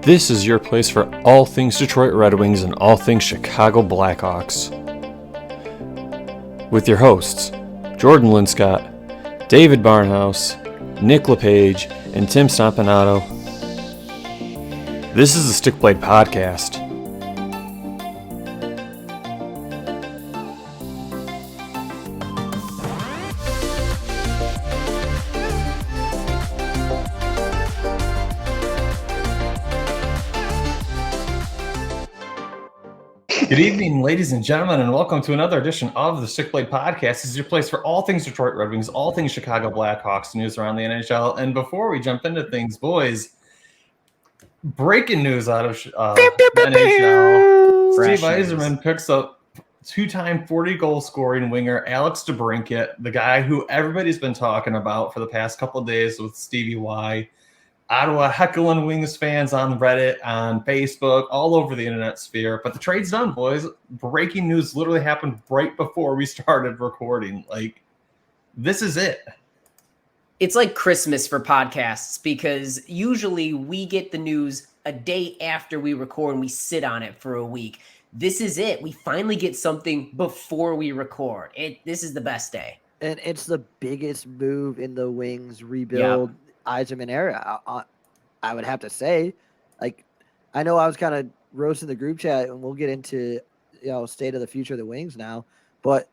This is your place for all things Detroit Red Wings and all things Chicago Blackhawks. With your hosts, Jordan Linscott, David Barnhouse, Nick LePage, and Tim Stompanato. This is the Stick Blade Podcast. Good evening, ladies and gentlemen, and welcome to another edition of the Stick Blade Podcast. This is your place for all things Detroit Red Wings, all things Chicago Blackhawks, news around the NHL. And before we jump into things, boys, breaking news out of the NHL. Steve Yzerman picks up two-time 40-goal scoring winger Alex DeBrincat, the guy who everybody's been talking about for the past couple of days with Stevie Y. Ottawa heckling Wings fans on Reddit, on Facebook, all over the internet sphere. But the trade's done, boys. Breaking news literally happened right before we started recording. Like, this is it. It's like Christmas for podcasts because usually we get the news a day after we record and we sit on it for a week. This is it. We finally get something before we record. This is the best day. And it's the biggest move in the Wings rebuild. Yep. Yzerman era, I would have to say. Like, I know I was kind of roasting the group chat, and we'll get into state of the future of the Wings now. But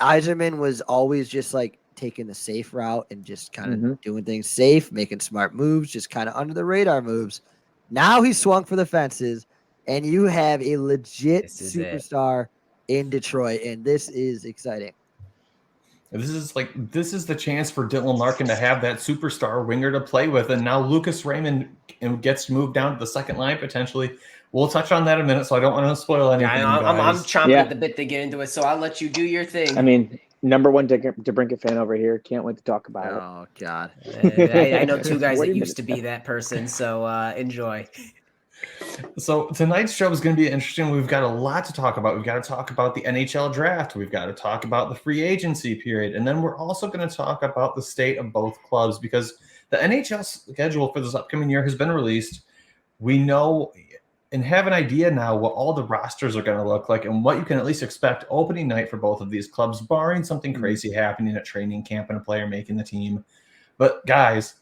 Yzerman was always just like taking the safe route and just kind of doing things safe, making smart moves, just kind of under the radar moves. Now he's swung for the fences, and you have a legit superstar in Detroit, and this is exciting. This is the chance for Dylan Larkin to have that superstar winger to play with, and now Lucas Raymond gets moved down to the second line potentially. We'll touch on that in a minute, so I don't want to spoil anything. Yeah, I'm chomping at the bit to get into it, so I'll let you do your thing. I mean, number one DeBrincat fan over here. Can't wait to talk about it. Oh God, I know two guys that used to be that person, so enjoy. So tonight's show is going to be interesting. We've got a lot to talk about. We've got to talk about the NHL draft. We've got to talk about the free agency period. And then we're also going to talk about the state of both clubs because the NHL schedule for this upcoming year has been released. We know and have an idea now what all the rosters are going to look like and what you can at least expect opening night for both of these clubs, barring something crazy happening at training camp and a player making the team. But guys,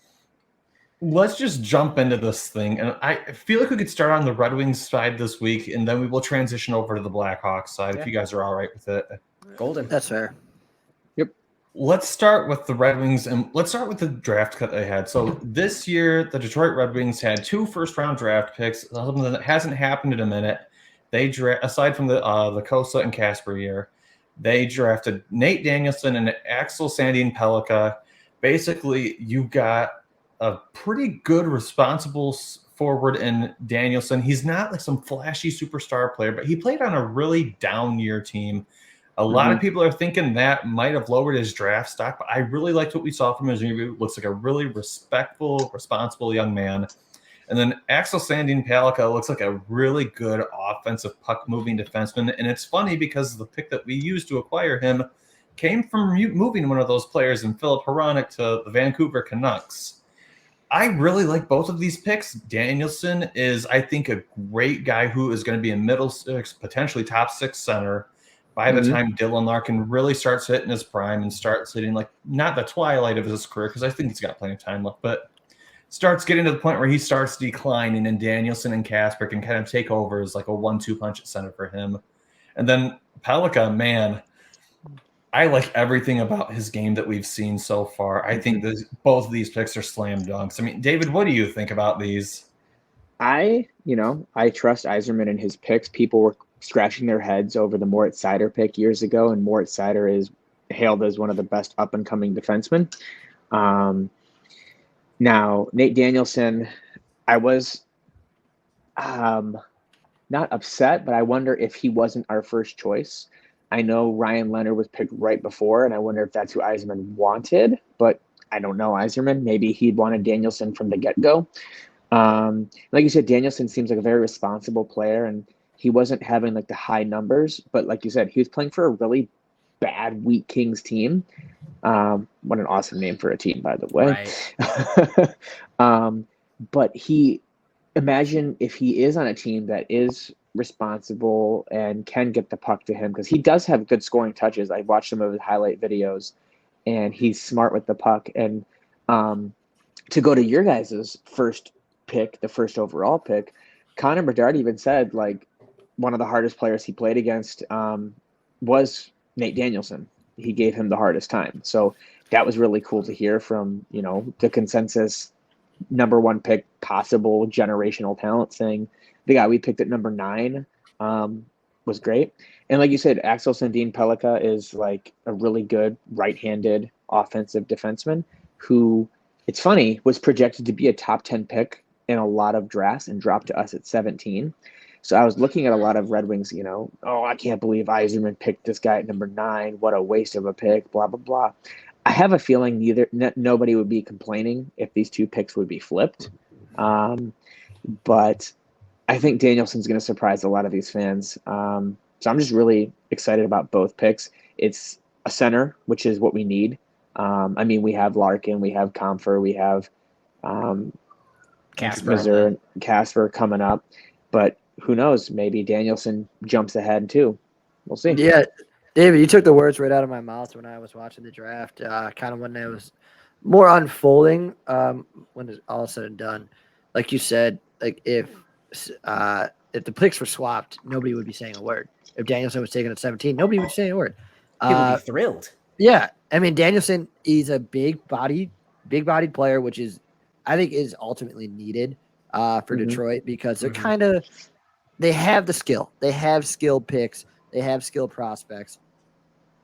let's just jump into this thing. And I feel like we could start on the Red Wings side this week, and then we will transition over to the Blackhawks side if you guys are all right with it. Golden. That's fair. Yep. Let's start with the Red Wings, and let's start with the draft cut they had. So this year, the Detroit Red Wings had 2 first-round draft picks, something that hasn't happened in a minute. They aside from the Kosa and Kasper year, they drafted Nate Danielson and Axel Sandin-Pellikka. Basically, you got a pretty good, responsible forward in Danielson. He's not like some flashy superstar player, but he played on a really down year team. A lot of people are thinking that might have lowered his draft stock, but I really liked what we saw from his interview. Looks like a really respectful, responsible young man. And then Axel Sandin-Pellikka looks like a really good offensive puck-moving defenseman. And it's funny because the pick that we used to acquire him came from moving one of those players in Philip Hronek to the Vancouver Canucks. I really like both of these picks. Danielson is, I think, a great guy who is going to be a middle 6, potentially top 6 center by the time Dylan Larkin really starts hitting his prime and starts hitting, like, not the twilight of his career, because I think he's got plenty of time left, but starts getting to the point where he starts declining, and Danielson and Kasper can kind of take over as like a 1-2 punch at center for him. And then Pellikka, man, I like everything about his game that we've seen so far. I think both of these picks are slam dunks. I mean, David, what do you think about these? I trust Yzerman in his picks. People were scratching their heads over the Moritz Seider pick years ago, and Moritz Seider is hailed as one of the best up-and-coming defensemen. Now, Nate Danielson, I was not upset, but I wonder if he wasn't our first choice. I know Ryan Leonard was picked right before, and I wonder if that's who Yzerman wanted, but I don't know Yzerman. Maybe he'd wanted Danielson from the get-go. Like you said, Danielson seems like a very responsible player, and he wasn't having like the high numbers, but like you said, he was playing for a really bad Wheat Kings team. What an awesome name for a team, by the way. Right. But he imagine if he is on a team that is responsible and can get the puck to him, because he does have good scoring touches. I watched some of his highlight videos, and he's smart with the puck. And to go to your guys' first pick, the first overall pick, Connor Bedard even said like one of the hardest players he played against was Nate Danielson. He gave him the hardest time. So that was really cool to hear from, the consensus number one pick, possible generational talent thing. The guy we picked at number 9 was great. And like you said, Axel Sandin Pellikka is like a really good right-handed offensive defenseman who, it's funny, was projected to be a top 10 pick in a lot of drafts and dropped to us at 17. So I was looking at a lot of Red Wings, I can't believe Yzerman picked this guy at number 9. What a waste of a pick, blah, blah, blah. I have a feeling nobody would be complaining if these two picks would be flipped. But I think Danielson's going to surprise a lot of these fans. So I'm just really excited about both picks. It's a center, which is what we need. We have Larkin, we have Comfer, we have Casper coming up. But who knows? Maybe Danielson jumps ahead too. We'll see. Yeah, David, you took the words right out of my mouth when I was watching the draft. Kind of when it was more unfolding, when it's all said and done. Like you said, like if the picks were swapped, nobody would be saying a word. If Danielson was taken at 17, nobody would say a word. People would be thrilled. Yeah, Danielson, he's a big-bodied player, which I think is ultimately needed for Detroit because they're they have the skill. They have skilled picks. They have skilled prospects.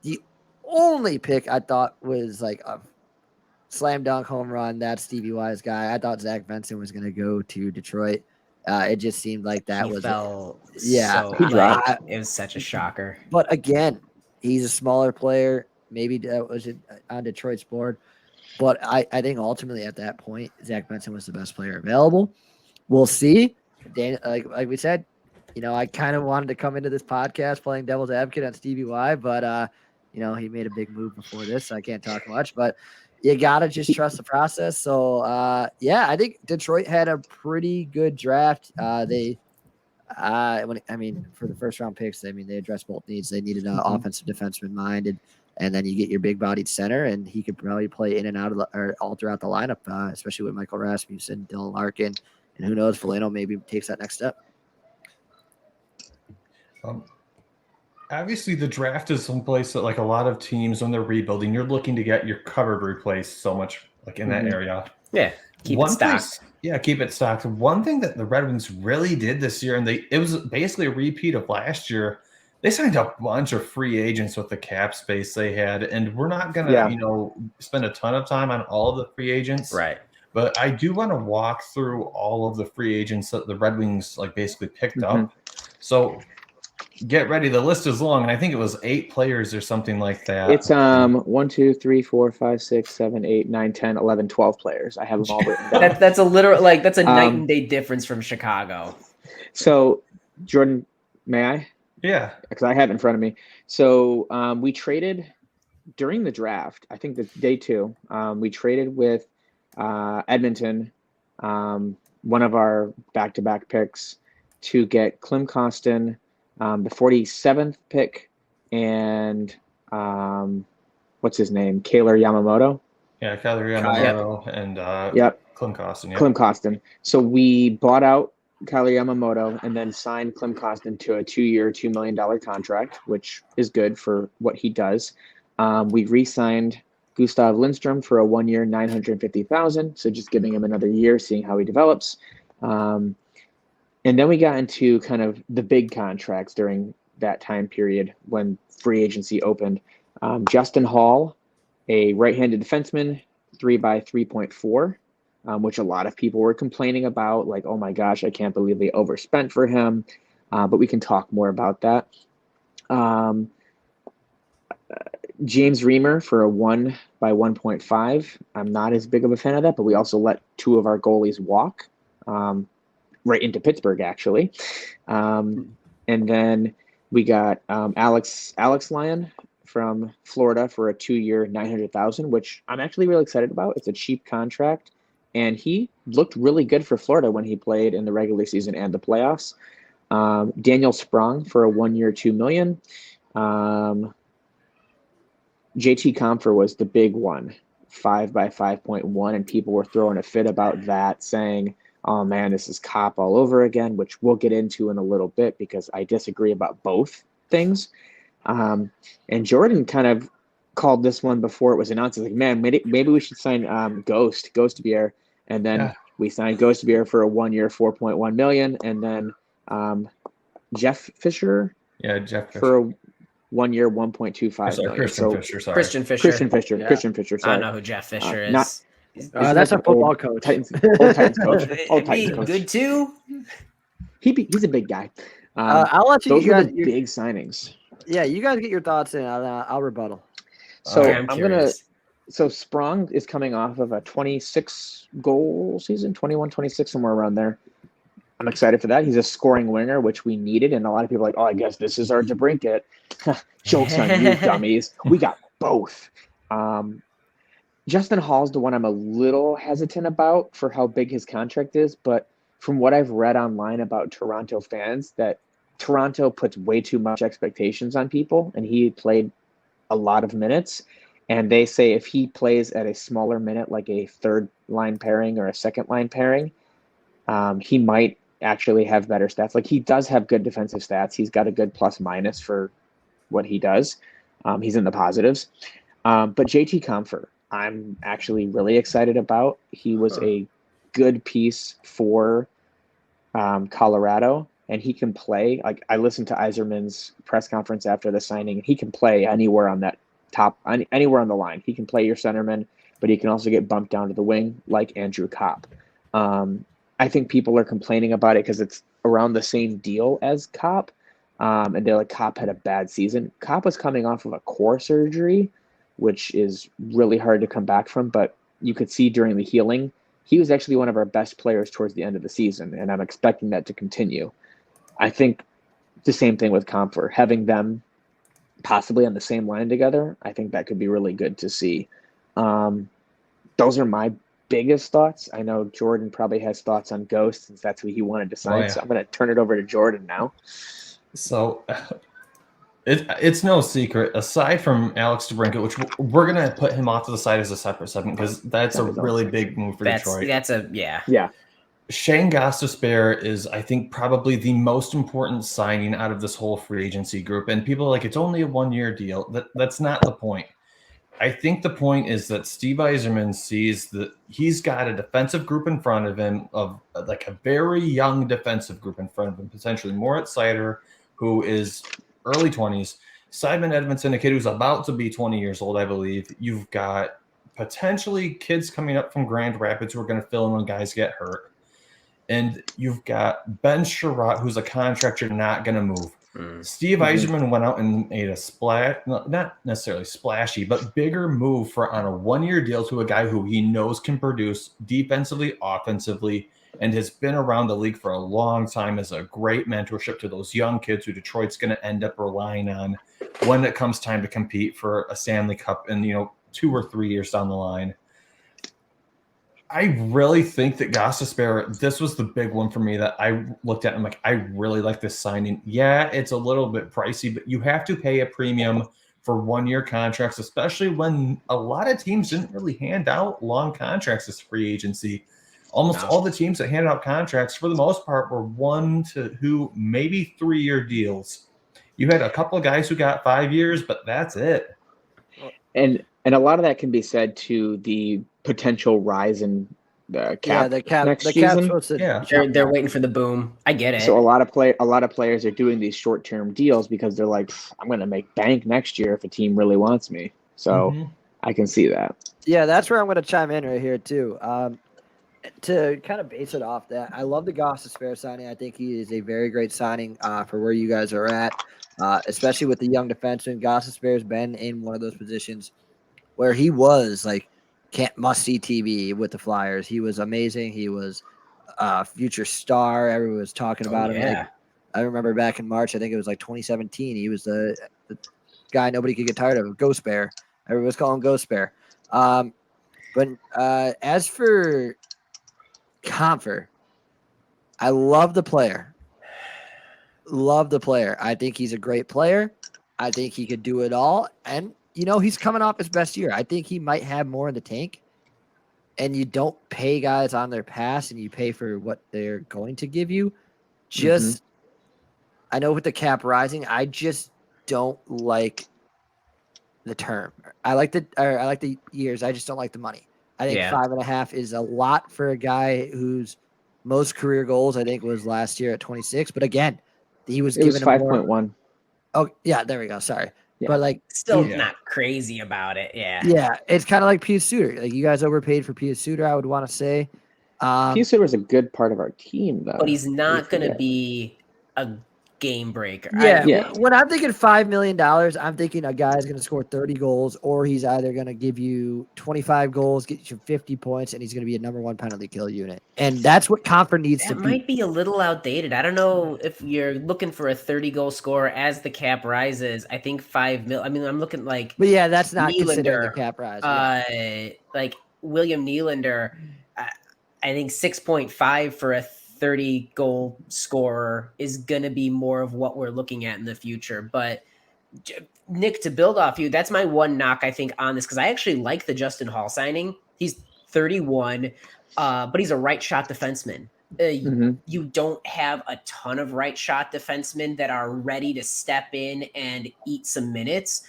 The only pick I thought was like a slam dunk home run. That's Stevie Y's guy. I thought Zach Benson was going to go to Detroit. It just seemed like that he was fell. It was such a shocker. But again, he's a smaller player. Maybe that was on Detroit's board. But I think ultimately at that point, Zach Benson was the best player available. We'll see. Like we said, I kind of wanted to come into this podcast playing devil's advocate on Stevie Y, but he made a big move before this, so I can't talk much. But you gotta just trust the process. So I think Detroit had a pretty good draft. For the first round picks, they addressed both needs. They needed an offensive defenseman minded, and then you get your big bodied center, and he could probably play in and out of or all throughout the lineup, especially with Michael Rasmussen, Dylan Larkin, and who knows, Foligno maybe takes that next step. Obviously, the draft is someplace that, like a lot of teams, when they're rebuilding, you're looking to get your cupboard replaced so much, like in that area. Yeah, keep it stocked. Keep it stocked. One thing that the Red Wings really did this year, and it was basically a repeat of last year. They signed a bunch of free agents with the cap space they had, and we're not gonna, spend a ton of time on all of the free agents, right? But I do want to walk through all of the free agents that the Red Wings basically picked up. So get ready. The list is long, and I think it was 8 players or something like that. It's 1, 2, 3, 4, 5, 6, 7, 8, 9, 10, 11, 12 players. I have them all written down. That's a literal that's a night and day difference from Chicago. So, Jordan, may I? Yeah, because I have it in front of me. So we traded during the draft. I think that day 2, we traded with Edmonton, one of our back-to-back picks, to get Klim Kostin, the 47th pick, and what's his name? Kaylor Yamamoto. Yeah, Kaylor Yamamoto and Klim Kostin. Klim Kostin. So we bought out Kaylor Yamamoto and then signed Klim Kostin to a 2-year, $2 million contract, which is good for what he does. We re-signed Gustav Lindstrom for a 1-year, $950,000. So just giving him another year, seeing how he develops. And then we got into kind of the big contracts during that time period when free agency opened. Justin Hall, a right-handed defenseman, 3x3.4, which a lot of people were complaining about, like, oh my gosh, I can't believe they overspent for him. But we can talk more about that. James Reimer for a 1x1.5. I'm not as big of a fan of that, but we also let 2 of our goalies walk. Right into Pittsburgh, actually. And then we got Alex Lyon from Florida for a 2-year, $900,000, which I'm actually really excited about. It's a cheap contract. and he looked really good for Florida when he played in the regular season and the playoffs. Daniel Sprong for a 1 year, $2 million. JT Compher was the big one, 5 by 5.1, and people were throwing a fit about that, saying, oh man, this is Cop all over again, which we'll get into in a little bit because I disagree about both things. And Jordan kind of called this one before it was announced. Like, man, maybe we should sign Ghost Beer. And then we signed Ghost Beer for a 1 year, $4.1 million. And then Jeff Fisher. Yeah, Jeff Fisher. For a 1 year, $1.25 million. Christian Fisher. Sorry. I don't know who Jeff Fisher is. That's a football coach. Old Titans coach. Good too. He's a big guy. I'll let you. Those you are guys, the big signings. Yeah, you guys get your thoughts in. I'll rebuttal. So I'm curious. So Sprong is coming off of a 26 goal season, 21, 26, somewhere around there. I'm excited for that. He's a scoring winger, which we needed, and a lot of people are like, oh, I guess this is our DeBrincat. Joke's on you, dummies. We got both. Justin Hall's the one I'm a little hesitant about for how big his contract is, but from what I've read online about Toronto fans, that Toronto puts way too much expectations on people, and he played a lot of minutes. And they say if he plays at a smaller minute, like a third line pairing or a second line pairing, he might actually have better stats. Like, he does have good defensive stats. He's got a good plus minus for what he does. He's in the positives. But JT Compher, I'm actually really excited about. He was a good piece for Colorado, and he can play. Like, I listened to Yzerman's press conference after the signing, and he can play anywhere on that anywhere on the line. He can play your centerman, but he can also get bumped down to the wing like Andrew Kopp. I think people are complaining about it because it's around the same deal as Kopp, and they're like, Kopp had a bad season. Kopp was coming off of a core surgery, which is really hard to come back from, but you could see during the healing, he was actually one of our best players towards the end of the season, and I'm expecting that to continue. I think the same thing with Compher. Having them possibly on the same line together, I think that could be really good to see. Those are my biggest thoughts. I know Jordan probably has thoughts on Ghost since that's who he wanted to sign. So I'm going to turn it over to Jordan now. So it's no secret, aside from Alex DeBrincat, which we're going to put him off to the side as a separate segment because that's a really big move for Detroit. Yeah. Shane Gostisbehere is, I think, probably the most important signing out of this whole free agency group. And people are like, it's only a 1 year deal. That's not the point. I think the point is that Steve Yzerman sees that he's got a defensive group in front of him, of like a very young defensive group in front of him, potentially Moritz Seider, who is early 20s, Simon Edmondson, a kid who's about to be 20 years old, I believe. You've got potentially kids coming up from Grand Rapids who are going to fill in when guys get hurt. And you've got Ben Sherratt, who's a contract you're not going to move. Steve Yzerman went out and made a splash, not necessarily splashy, but bigger move on a 1 year deal to a guy who he knows can produce defensively, offensively, and has been around the league for a long time as a great mentorship to those young kids who Detroit's going to end up relying on when it comes time to compete for a Stanley Cup in 2 or 3 years down the line. I really think that Gostisbehere, this was the big one for me that I looked at and I'm like, I really like this signing. Yeah, it's a little bit pricey, but you have to pay a premium for 1 year contracts, especially when a lot of teams didn't really hand out long contracts as free agency. Almost all the teams that handed out contracts, for the most part, were 1 to 2, maybe 3 year deals. You had a couple of guys who got 5 years, but that's it. And a lot of that can be said to the potential rise in the cap. Yeah, the cap. Next The cap's season. supposed to. They're waiting for the boom. I get it. So a lot of players are doing these short-term deals because they're like, I'm going to make bank next year if a team really wants me. So I can see that. Yeah, that's where I'm going to chime in right here too. To kind of base it off that, I love the Gostisbehere signing. I think he is a very great signing for where you guys are at, especially with the young defenseman. Gostisbehere's been in one of those positions where he was like must-see TV with the Flyers. He was amazing. He was a future star. Everyone was talking about him. Like, I remember back in March, I think it was like 2017. He was the guy nobody could get tired of, Ghost Bear. Everyone was calling Ghost Bear. But as for Comfer. I love the player. Love the player. I think he's a great player. I think he could do it all. And, he's coming off his best year. I think he might have more in the tank. And you don't pay guys on their pass and you pay for what they're going to give you. Just, I know with the cap rising, I just don't like the term. I like the years. I just don't like the money. I think 5.5 is a lot for a guy whose most career goals, I think, was last year at 26. But again, it was 5.1. Oh, yeah, there we go. Sorry. Yeah. But still not crazy about it. Yeah. Yeah, it's kind of like Pius Suter. Like, you guys overpaid for Pius Suter, I would want to say. Pius Suter was a good part of our team, though. But he's not going to be a game breaker. Yeah. When I'm thinking $5 million, I'm thinking a guy's going to score 30 goals, or he's either going to give you 25 goals, get you 50 points, and he's going to be a number one penalty kill unit. And that's what Comfort needs to be. That might be a little outdated. I don't know if you're looking for a 30-goal scorer as the cap rises. I think $5 million. I mean, I'm looking like. But yeah, that's not considered the cap rise. Like William Nylander, I think 6.5 for a 30-goal scorer is going to be more of what we're looking at in the future. But Nick, to build off you, that's my one knock, I think, on this, because I actually like the Justin Hall signing. He's 31, but he's a right shot defenseman. You don't have a ton of right shot defensemen that are ready to step in and eat some minutes.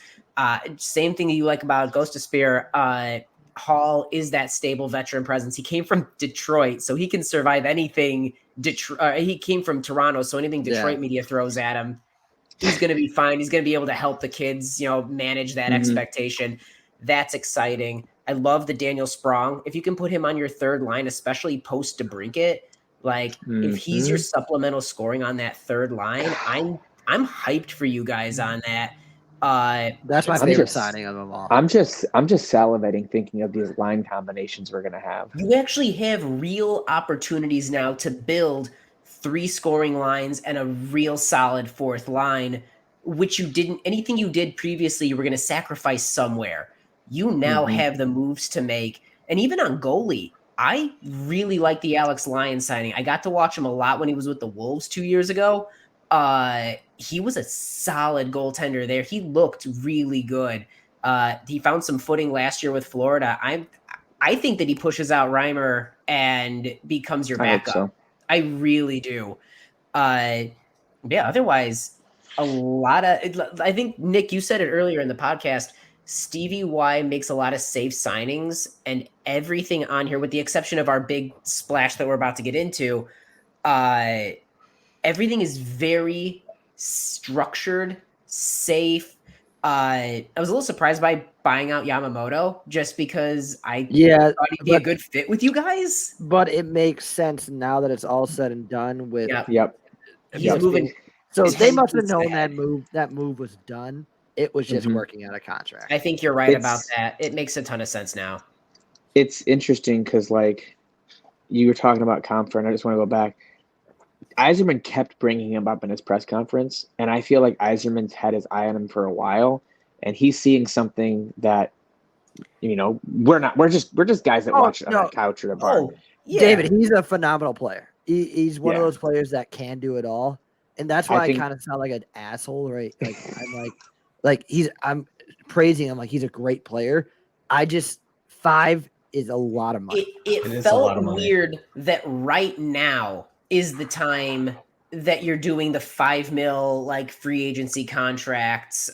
Same thing that you like about Ghost of Spear. Hall is that stable veteran presence. He came from Detroit, so he can survive anything. He came from Toronto, so anything Detroit media throws at him, he's going to be fine. He's going to be able to help the kids, manage that expectation. That's exciting. I love the Daniel Sprong. If you can put him on your third line, especially post DeBrincat, if he's your supplemental scoring on that third line, I'm hyped for you guys on that. That's my favorite signing of them all. I'm just salivating thinking of these line combinations we're gonna have. You actually have real opportunities now to build 3 scoring lines and a real solid fourth line, which you didn't. Anything you did previously, you were going to sacrifice somewhere. You now have the moves to make, and even on goalie, I really like the Alex Lyon signing. I got to watch him a lot when he was with the Wolves 2 years ago. He was a solid goaltender there. He looked really good. He found some footing last year with Florida. I think that he pushes out Reimer and becomes your backup. I really do. Otherwise, I think, Nick, you said it earlier in the podcast, Stevie Y makes a lot of safe signings, and everything on here, with the exception of our big splash that we're about to get into, everything is very structured, safe. I was a little surprised by buying out Yamamoto just because I thought he'd be a good fit with you guys. But it makes sense now that it's all said and done with. He's moving. So they must have known that move was done. It was just working out a contract. I think you're right about that. It makes a ton of sense now. It's interesting because, you were talking about Comfort, and I just want to go back. Yzerman kept bringing him up in his press conference, and I feel like Yzerman's had his eye on him for a while, and he's seeing something that, we're not. We're just guys that watch it on the couch or the bar. David, he's a phenomenal player. He's one of those players that can do it all, and that's why I kind of sound like an asshole, right? I'm praising him like he's a great player. 5 is a lot of money. It felt weird that right now is the time that you're doing the $5 million free agency contracts.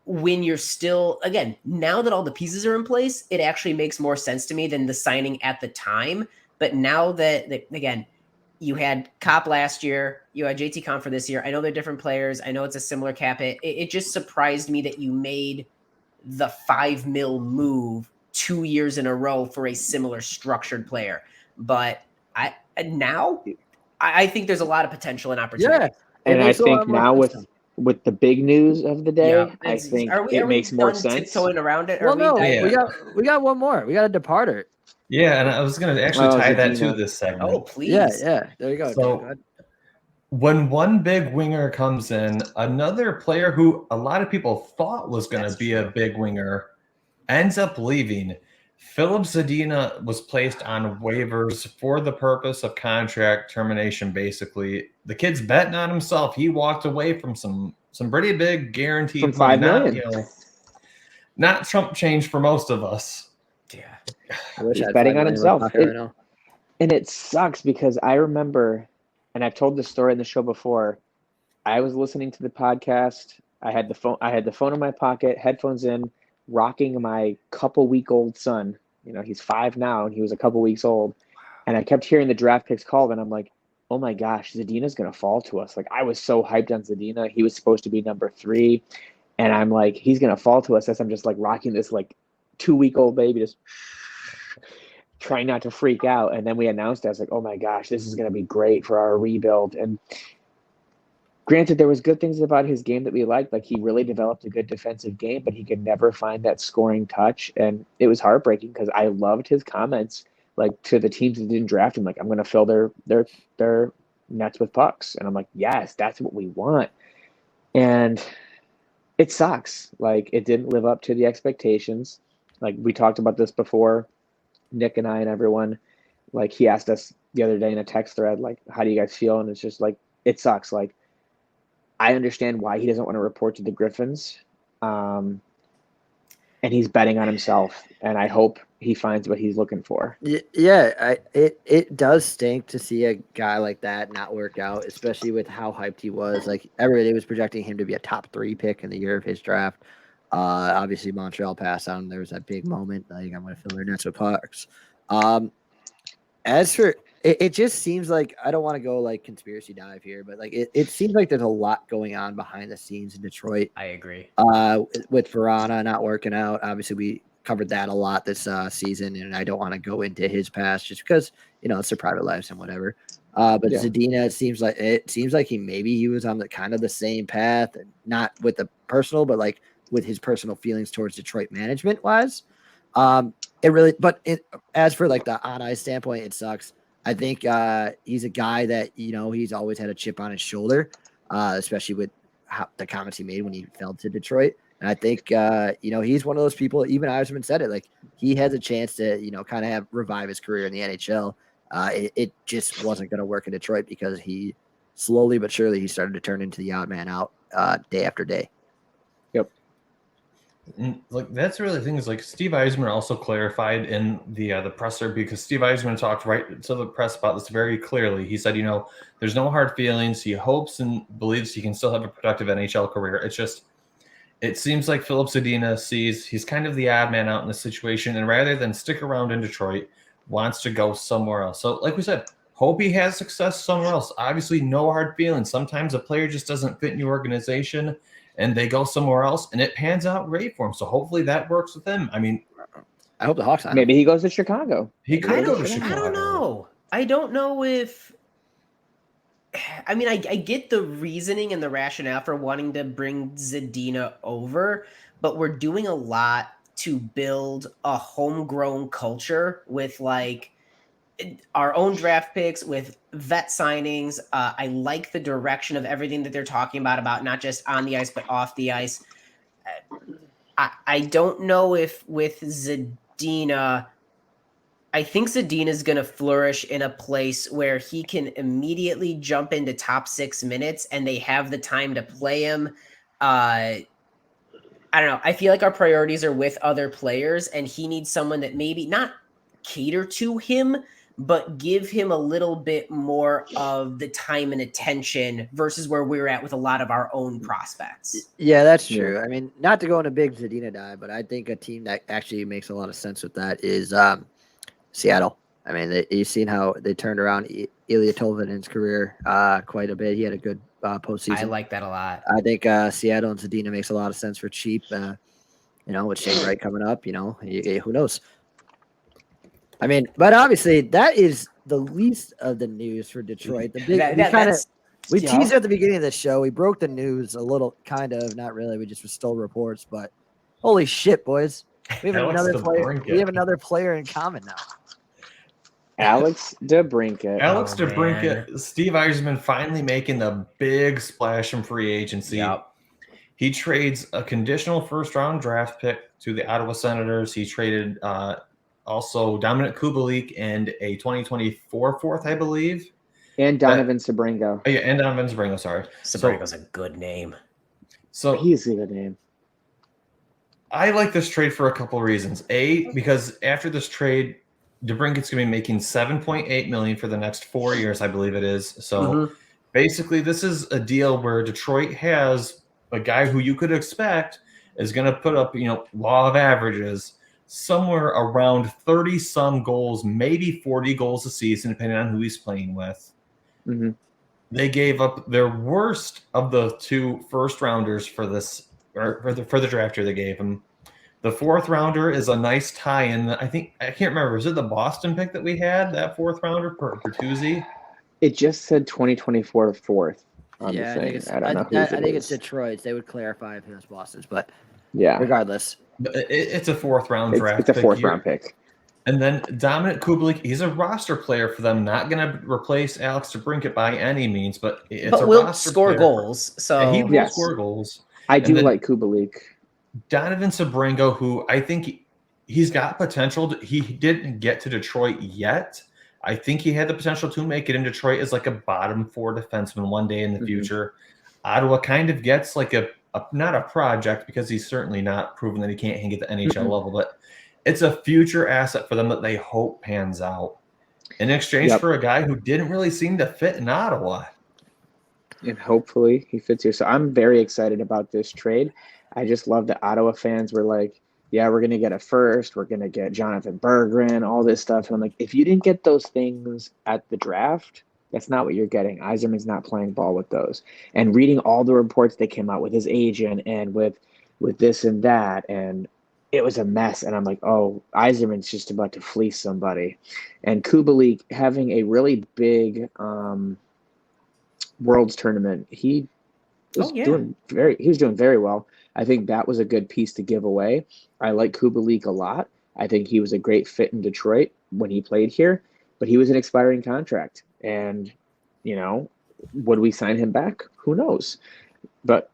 When you're still, again, now that all the pieces are in place, it actually makes more sense to me than the signing at the time. But now that again, you had Cop last year, you had JT Compher this year. I know they're different players. I know it's a similar cap hit. It just surprised me that you made the $5 million move 2 years in a row for a similar structured player. But I think there's a lot of potential and opportunity. Yeah, and I think now with the big news of the day, I think it makes more sense. Tiptoeing around it. Well, we got one more. We got a departer. Yeah, and I was going to actually tie that to this segment. Oh, please. Yeah. There you go. So, when one big winger comes in, another player who a lot of people thought was going to be a big winger ends up leaving. Philip Zadina was placed on waivers for the purpose of contract termination. Basically, the kid's betting on himself. He walked away from some pretty big guaranteed From money. $5 million. Not chump change for most of us. Yeah. I wish He's I had betting 5 on million in my himself. pocket right now. And it sucks because I remember, and I've told this story in the show before, I was listening to the podcast. I had the phone in my pocket, headphones in, rocking my couple-week-old son. He's 5 now, and he was a couple weeks old. And I kept hearing the draft picks called, and I'm like, oh my gosh, Zadina's going to fall to us. Like, I was so hyped on Zadina. He was supposed to be number 3. And I'm like, he's going to fall to us as I'm just like rocking this like 2-week-old baby, just trying not to freak out. And then we announced it. I was like, oh my gosh, this is going to be great for our rebuild. And granted, there was good things about his game that we liked. Like, he really developed a good defensive game, but he could never find that scoring touch. And it was heartbreaking because I loved his comments, like, to the teams that didn't draft him. Like, I'm going to fill their nets with pucks. And I'm like, yes, that's what we want. And it sucks. Like, it didn't live up to the expectations. Like, we talked about this before, Nick and I and everyone. Like, he asked us the other day in a text thread, like, how do you guys feel? And it's just like, it sucks. Like, I understand why he doesn't want to report to the Griffins. And he's betting on himself. And I hope he finds what he's looking for. Yeah, it does stink to see a guy like that not work out, especially with how hyped he was. Like, everybody was projecting him to be a top 3 pick in the year of his draft. Obviously, Montreal passed on him. There was that big moment, like, I'm going to fill their nets with pucks. As for it just seems like, I don't want to go like conspiracy dive here, but like it seems like there's a lot going on behind the scenes in Detroit. I agree. With Verana not working out, obviously we covered that a lot this season, and I don't want to go into his past just because it's their private lives and whatever. But yeah. Zadina, it seems like he was on the kind of the same path, not with the personal, but like with his personal feelings towards Detroit management wise. As for like the on ice standpoint, it sucks. I think he's a guy that he's always had a chip on his shoulder, especially with the comments he made when he fell to Detroit. And I think he's one of those people. Even Yzerman said it, like he has a chance to kind of revive his career in the NHL. It just wasn't going to work in Detroit because he slowly but surely he started to turn into the odd man out day after day. Yep. And like that's really the thing is like Steve Yzerman also clarified in the presser, because Steve Yzerman talked right to the press about this very clearly. He said, there's no hard feelings. He hopes and believes he can still have a productive NHL career. It's just, it seems like Philip Zadina sees he's kind of the odd man out in this situation, and rather than stick around in Detroit, wants to go somewhere else. So like we said, hope he has success somewhere else. Obviously, no hard feelings. Sometimes a player just doesn't fit in your organization, and they go somewhere else, and it pans out great for him. So hopefully that works with him. I mean, I hope the Hawks. Maybe he goes to Chicago. He could go to Chicago. I don't know. I don't know if. I mean, I get the reasoning and the rationale for wanting to bring Zadina over, but we're doing a lot to build a homegrown culture with like our own draft picks, with vet signings. I like the direction of everything that they're talking about not just on the ice, but off the ice. I don't know if with Zadina, I think Zadina is going to flourish in a place where he can immediately jump into top 6 minutes and they have the time to play him. I don't know. I feel like our priorities are with other players, and he needs someone that maybe not cater to him, but give him a little bit more of the time and attention versus where we're at with a lot of our own prospects. Yeah, that's true. Yeah. I mean, not to go on a big Zadina dive, but I think a team that actually makes a lot of sense with that is Seattle. I mean, you've seen how they turned around Ilya Tolvanen's career quite a bit. He had a good postseason. I like that a lot. I think Seattle and Zadina makes a lot of sense for cheap. With Shane Wright coming up, who knows? I mean, but obviously that is the least of the news for Detroit. The big, we teased at the beginning of the show. We broke the news a little, kind of, not really. We just stole reports, but holy shit, boys! We have another player. We have another player in common now. Alex DeBrincat. Alex DeBrincat. Steve Yzerman finally making the big splash in free agency. Yep. He trades a conditional first-round draft pick to the Ottawa Senators. He traded also Dominic Kubalik and a 2024 fourth, I believe. And Donovan Sabrango. Oh, yeah, and Donovan Sabrango, sorry. Sabrango's a good name. So He's a good name. I like this trade for a couple of reasons. A, because after this trade, DeBrincat's going to be making $7.8 million for the next 4 years, I believe it is. So basically, this is a deal where Detroit has a guy who you could expect is going to put up, law of averages, somewhere around 30 some goals, maybe 40 goals a season, depending on who he's playing with. Mm-hmm. They gave up their worst of the 2 first rounders for this, or for the draft year they gave him. The 4th rounder is a nice tie-in. I can't remember. Was it the Boston pick that we had, that 4th rounder for Bertuzzi? It just said 2024 4th on Yeah, the I think thing. it's, I don't know who I it think it's is. Detroit. They would clarify if it was Boston's, but Yeah, regardless. It's a 4th round draft. It's a 4th round pick. And then Dominic Kubalik, he's a roster player for them. Not going to replace Alex DeBrincat by any means, but will score goals. So he will score goals. I do like Kubalik. Donovan Sabrango, who I think he's got potential. He didn't get to Detroit yet. I think he had the potential to make it in Detroit as like a bottom 4 defenseman one day in the future. Ottawa kind of gets like a not a project, because he's certainly not proven that he can't hang at the NHL level, but it's a future asset for them that they hope pans out in exchange for a guy who didn't really seem to fit in Ottawa. And hopefully he fits here. So I'm very excited about this trade. I just love that Ottawa fans were like, yeah, we're going to get a first. We're going to get Jonathan Berggren, all this stuff. And I'm like, if you didn't get those things at the draft, that's not what you're getting. Yzerman's not playing ball with those. And reading all the reports that came out with his agent and with this and that, and it was a mess. And I'm like, oh, Yzerman's just about to fleece somebody. And Kubalik having a really big Worlds tournament, he was doing very well. I think that was a good piece to give away. I like Kubalik a lot. I think he was a great fit in Detroit when he played here, but he was an expiring contract. And, would we sign him back? Who knows? But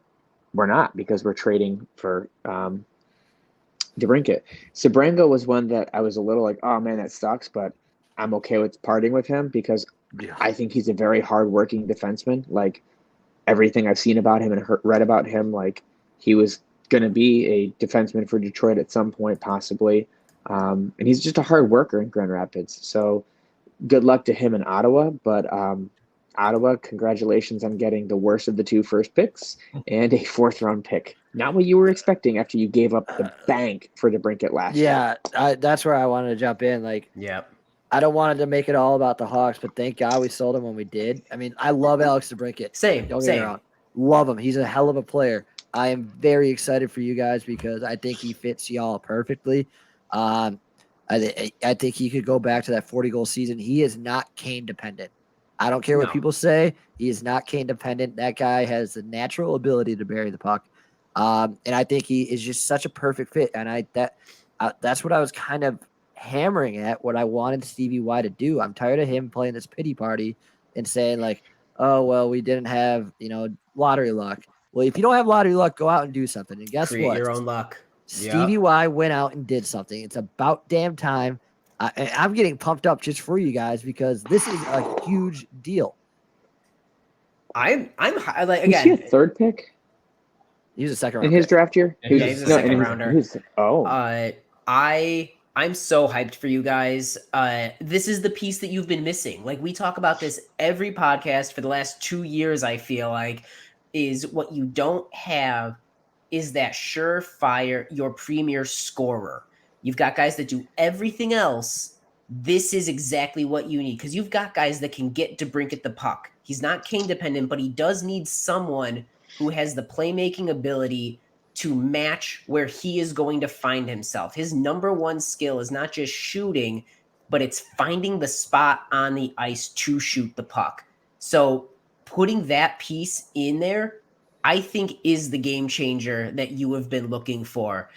we're not, because we're trading for DeBrincat. Sabrango was one that I was a little like, oh man, that sucks, but I'm okay with parting with him because I think he's a very hardworking defenseman. Like everything I've seen about him and read about him, like he was going to be a defenseman for Detroit at some point, possibly. And he's just a hard worker in Grand Rapids. So good luck to him in Ottawa. But Ottawa, congratulations on getting the worst of the 2 first picks and a 4th round pick. Not what you were expecting after you gave up the bank for DeBrincat last year. Yeah, that's where I wanted to jump in. Like, I don't want to make it all about the Hawks, but thank God we sold him when we did. I mean, I love Alex DeBrincat. Same. Love him. He's a hell of a player. I am very excited for you guys because I think he fits y'all perfectly. I think he could go back to that 40-goal season. He is not Kane dependent. I don't care what people say. He is not Kane dependent. That guy has the natural ability to bury the puck. And I think he is just such a perfect fit. And that's what I was kind of hammering at, what I wanted Stevie Y to do. I'm tired of him playing this pity party and saying like, oh, well, we didn't have, lottery luck. Well, if you don't have lottery luck, go out and do something. And guess Create what? your own luck. Stevie Y went out and did something. It's about damn time. I'm getting pumped up just for you guys because this is a huge deal. I'm like, again. Was he a 3rd pick? He was a 2nd round in his draft year. He's a 2nd rounder. I'm so hyped for you guys. This is the piece that you've been missing. Like we talk about this every podcast for the last 2 years. I feel like is what you don't have is that surefire, your premier scorer. You've got guys that do everything else. This is exactly what you need because you've got guys that can get DeBrincat the puck. He's not Kane dependent, but he does need someone who has the playmaking ability to match where he is going to find himself. His number one skill is not just shooting, but it's finding the spot on the ice to shoot the puck. So putting that piece in there, I think is the game changer that you have been looking for.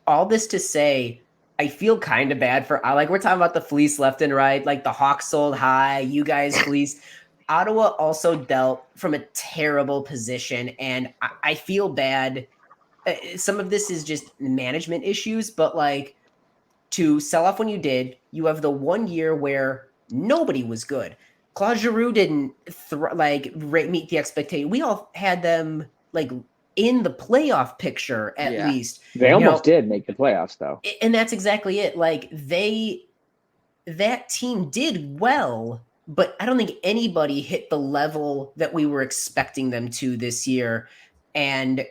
All this to say, I feel kind of bad for, like we're talking about the fleece left and right, like the Hawks sold high, you guys fleeced. Ottawa also dealt from a terrible position, and I feel bad. Some of this is just management issues, but like to sell off when you did. You have the 1 year where nobody was good. Claude Giroux didn't meet the expectation. We all had them like in the playoff picture at least. They almost did make the playoffs though. And that's exactly it. Like that team did well, but I don't think anybody hit the level that we were expecting them to this year. And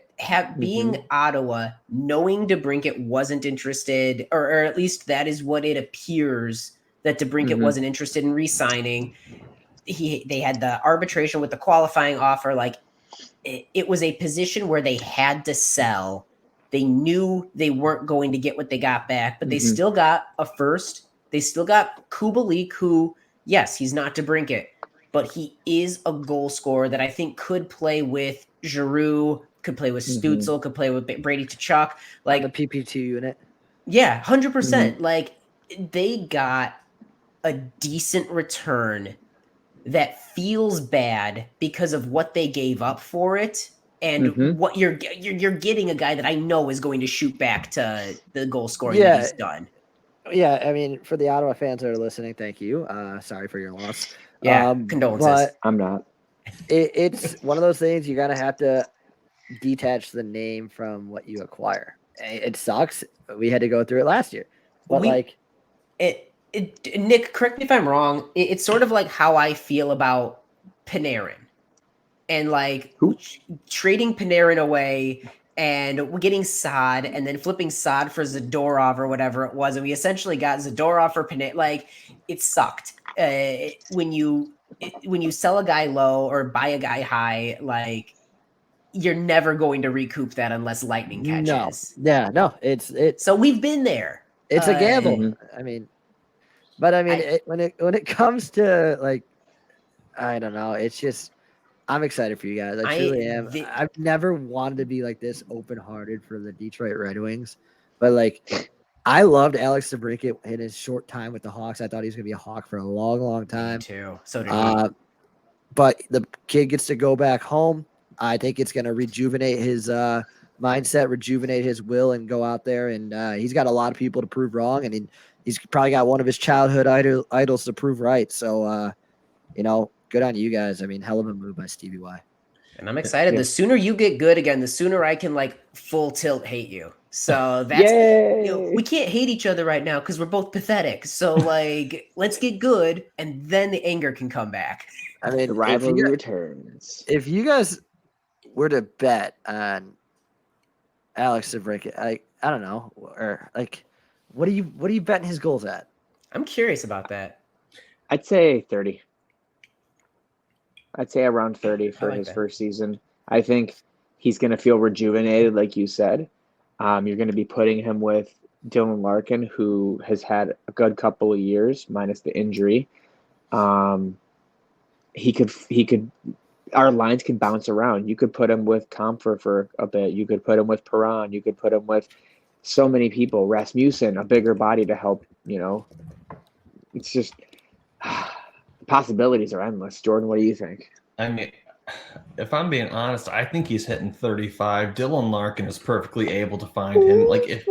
being Ottawa, knowing DeBrincat wasn't interested, or at least that is what it appears, that DeBrincat wasn't interested in re-signing. They had the arbitration with the qualifying offer. Like it was a position where they had to sell. They knew they weren't going to get what they got back, but they still got a first. They still got Kubalik, who, yes, he's not DeBrincat, but he is a goal scorer that I think could play with Giroux, could play with Stützle, could play with Brady Tkachuk. Like the PP2 unit. Yeah, 100%. Like they got a decent return that feels bad because of what they gave up for it. And what you're getting a guy that I know is going to shoot back to the goal scoring that he's done. Yeah, I mean, for the Ottawa fans that are listening, thank you. Sorry for your loss. Yeah, condolences. But I'm not. It's one of those things you gotta have to detach the name from what you acquire. It sucks. We had to go through it last year, but Nick, correct me if I'm wrong. It's sort of like how I feel about Panarin, and like trading Panarin away and getting Saad and then flipping Saad for Zadorov or whatever it was. And we essentially got Zadorov for Panarin. Like it sucked. When you sell a guy low or buy a guy high, like you're never going to recoup that unless lightning catches. No, it's so we've been there. It's a gamble. I mean, when it comes to like, I don't know. It's just, I'm excited for you guys. I truly am. I've never wanted to be like this open-hearted for the Detroit Red Wings, but like, I loved Alex DeBrincat in his short time with the Hawks. I thought he was going to be a Hawk for a long, long time. Me too. So did he. But the kid gets to go back home. I think it's going to rejuvenate his mindset, rejuvenate his will, and go out there. And he's got a lot of people to prove wrong, and he's probably got one of his childhood idols to prove right. So, good on you guys. I mean, hell of a move by Stevie Y. And I'm excited. The sooner you get good again, the sooner I can like full tilt hate you. So that's we can't hate each other right now because we're both pathetic. So like, let's get good, and then the anger can come back. I mean, the rivalry returns. If you guys were to bet on Alex DeBrincat, I don't know, or like, what are you betting his goals at? I'm curious about that. I'd say 30. I'd say around 30 for his first season. I think he's going to feel rejuvenated, like you said. You're going to be putting him with Dylan Larkin, who has had a good couple of years, minus the injury. He could. Our lines could bounce around. You could put him with Comfer for a bit. You could put him with Perron. You could put him with so many people. Rasmussen, a bigger body to help. It's just possibilities are endless. Jordan, what do you think? I mean, if I'm being honest, I think he's hitting 35. Dylan Larkin is perfectly able to find him. Like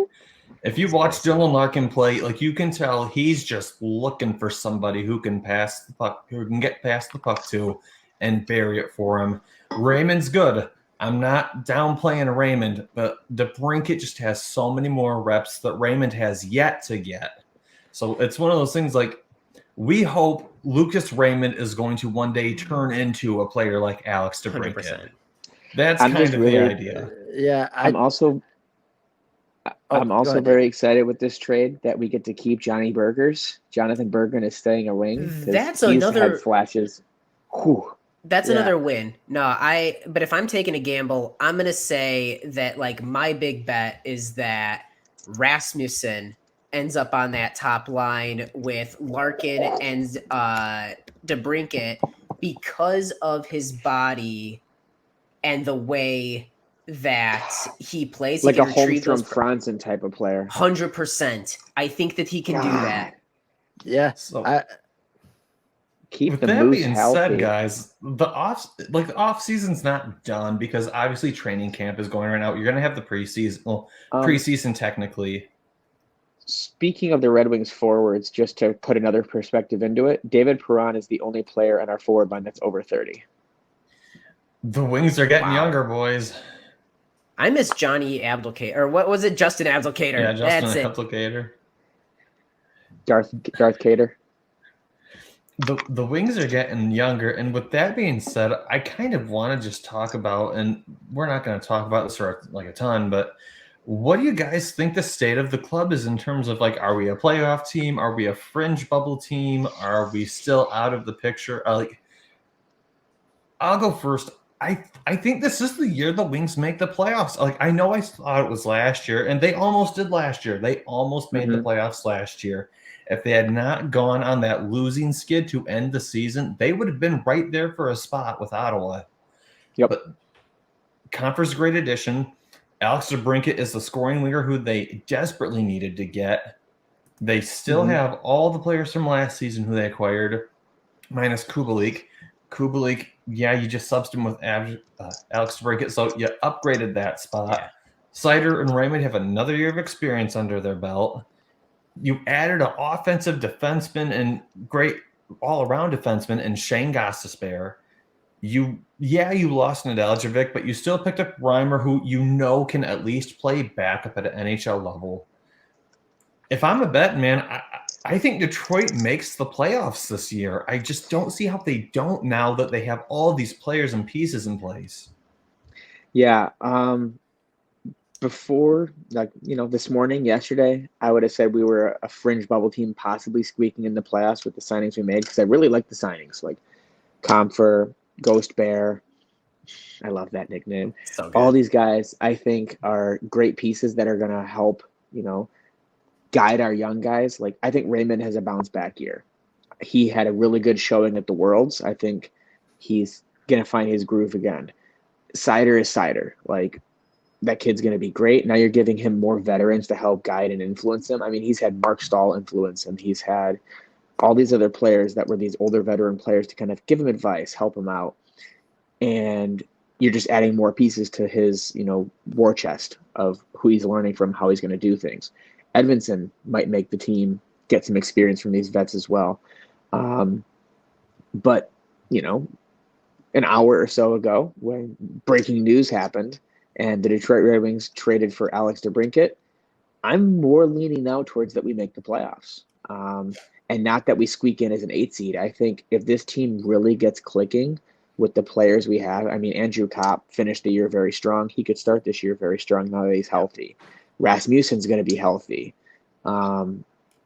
if you watch Dylan Larkin play, like you can tell he's just looking for somebody who can pass the puck, who can get past the puck to and bury it for him. Raymond's good. I'm not downplaying Raymond, but DeBrincat just has so many more reps that Raymond has yet to get. So it's one of those things like, we hope Lucas Raymond is going to one day turn into a player like Alex DeBrincat. 100%. That's kind of the idea. Yeah, I'm also very excited with this trade that we get to keep Johnny Burgers. Jonathan Berggren is staying a wing. That's another flashes. Whew. That's another win. But if I'm taking a gamble, I'm going to say that like my big bet is that Rasmussen ends up on that top line with Larkin and DeBrincat because of his body and the way that he plays. Like a Holmstrom Franzen type of player. 100%. I think that he can do that. Yeah. So, keep with the that Moose being healthy. said, guys, the off season's not done because obviously training camp is going right now. You're going to have the preseason. Well, preseason technically. Speaking of the Red Wings forwards, just to put another perspective into it, David Perron is the only player on our forward line that's over 30. The Wings are getting Wow. younger, boys. I miss Johnny Abdelkader, or what was it? Justin Abdelkader. Yeah, Justin That's it. Applicator. Darth Cater. The Wings are getting younger, and with that being said, I kind of want to just talk about, and we're not going to talk about this for like a ton, but what do you guys think the state of the club is in terms of like, are we a playoff team? Are we a fringe bubble team? Are we still out of the picture? Like, I'll go first. I think this is the year the Wings make the playoffs. Like, I know I thought it was last year, and they almost did last year. They almost made the playoffs last year. If they had not gone on that losing skid to end the season, they would have been right there for a spot with Ottawa. Yep. But Confer's a great addition. Alex DeBrincat is the scoring winger who they desperately needed to get. They still have all the players from last season who they acquired, minus Kubalik. Kubalik, yeah, you just subbed him with Alex DeBrincat, so you upgraded that spot. Yeah. Sider and Raymond have another year of experience under their belt. You added an offensive defenseman and great all-around defenseman in Shane Gostisbehere. You lost Nedeljkovic, but you still picked up Reimer, who you know can at least play backup at an NHL level. If I'm a bet, man, I think Detroit makes the playoffs this year. I just don't see how they don't now that they have all these players and pieces in place. Yeah. Before, this morning, yesterday, I would have said we were a fringe bubble team, possibly squeaking in the playoffs with the signings we made, because I really like the signings, like Comfer, Ghost Bear. I love that nickname. So good. All these guys, I think, are great pieces that are going to help, guide our young guys. Like, I think Raymond has a bounce back year. He had a really good showing at the Worlds. I think he's going to find his groove again. Sider is Sider. Like, that kid's going to be great. Now you're giving him more veterans to help guide and influence him. I mean, he's had Mark Stahl influence him. He's had all these other players that were these older veteran players to kind of give him advice, help him out. And you're just adding more pieces to his, war chest of who he's learning from, how he's going to do things. Edvinsson might make the team get some experience from these vets as well. But, an hour or so ago when breaking news happened, and the Detroit Red Wings traded for Alex DeBrincat, I'm more leaning now towards that we make the playoffs. And not that we squeak in as an 8 seed. I think if this team really gets clicking with the players we have, I mean, Andrew Kopp finished the year very strong. He could start this year very strong now that he's healthy. Rasmussen's going to be healthy.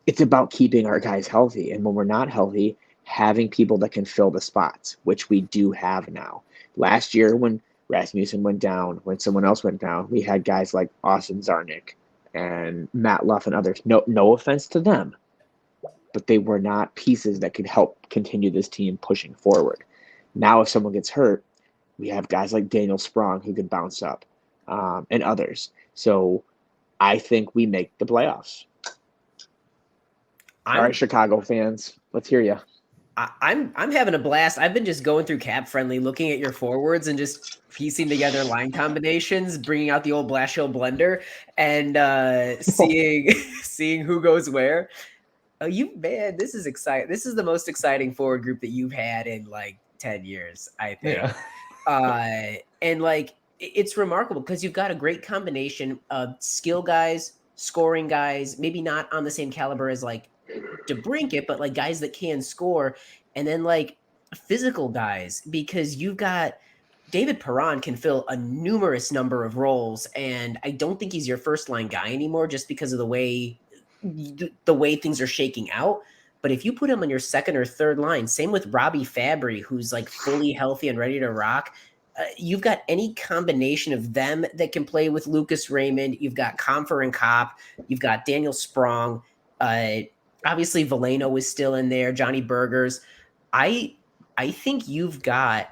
It's about keeping our guys healthy. And when we're not healthy, having people that can fill the spots, which we do have now. Last year, when Rasmussen went down, when someone else went down, we had guys like Austin Zarnik and Matt Luff and others. No offense to them, but they were not pieces that could help continue this team pushing forward. Now, if someone gets hurt, we have guys like Daniel Sprong who could bounce up, and others. So I think we make the playoffs. All right, Chicago fans, let's hear you. I'm having a blast. I've been just going through Cap Friendly, looking at your forwards and just piecing together line combinations, bringing out the old Blash Hill blender, and seeing who goes where. Oh, man, this is exciting. This is the most exciting forward group that you've had in like 10 years, I think. Yeah. And like it's remarkable because you've got a great combination of skill guys, scoring guys, maybe not on the same caliber as like DeBrincat, but like guys that can score, and then like physical guys, because you've got David Perron can fill a numerous number of roles, and I don't think he's your first line guy anymore just because of the way things are shaking out. But if you put him on your second or third line, same with Robbie Fabry, who's like fully healthy and ready to rock. You've got any combination of them that can play with Lucas Raymond. You've got Comfer and Kopp. You've got Daniel Sprong. Obviously, Veleno is still in there. Johnny Burgers. I think you've got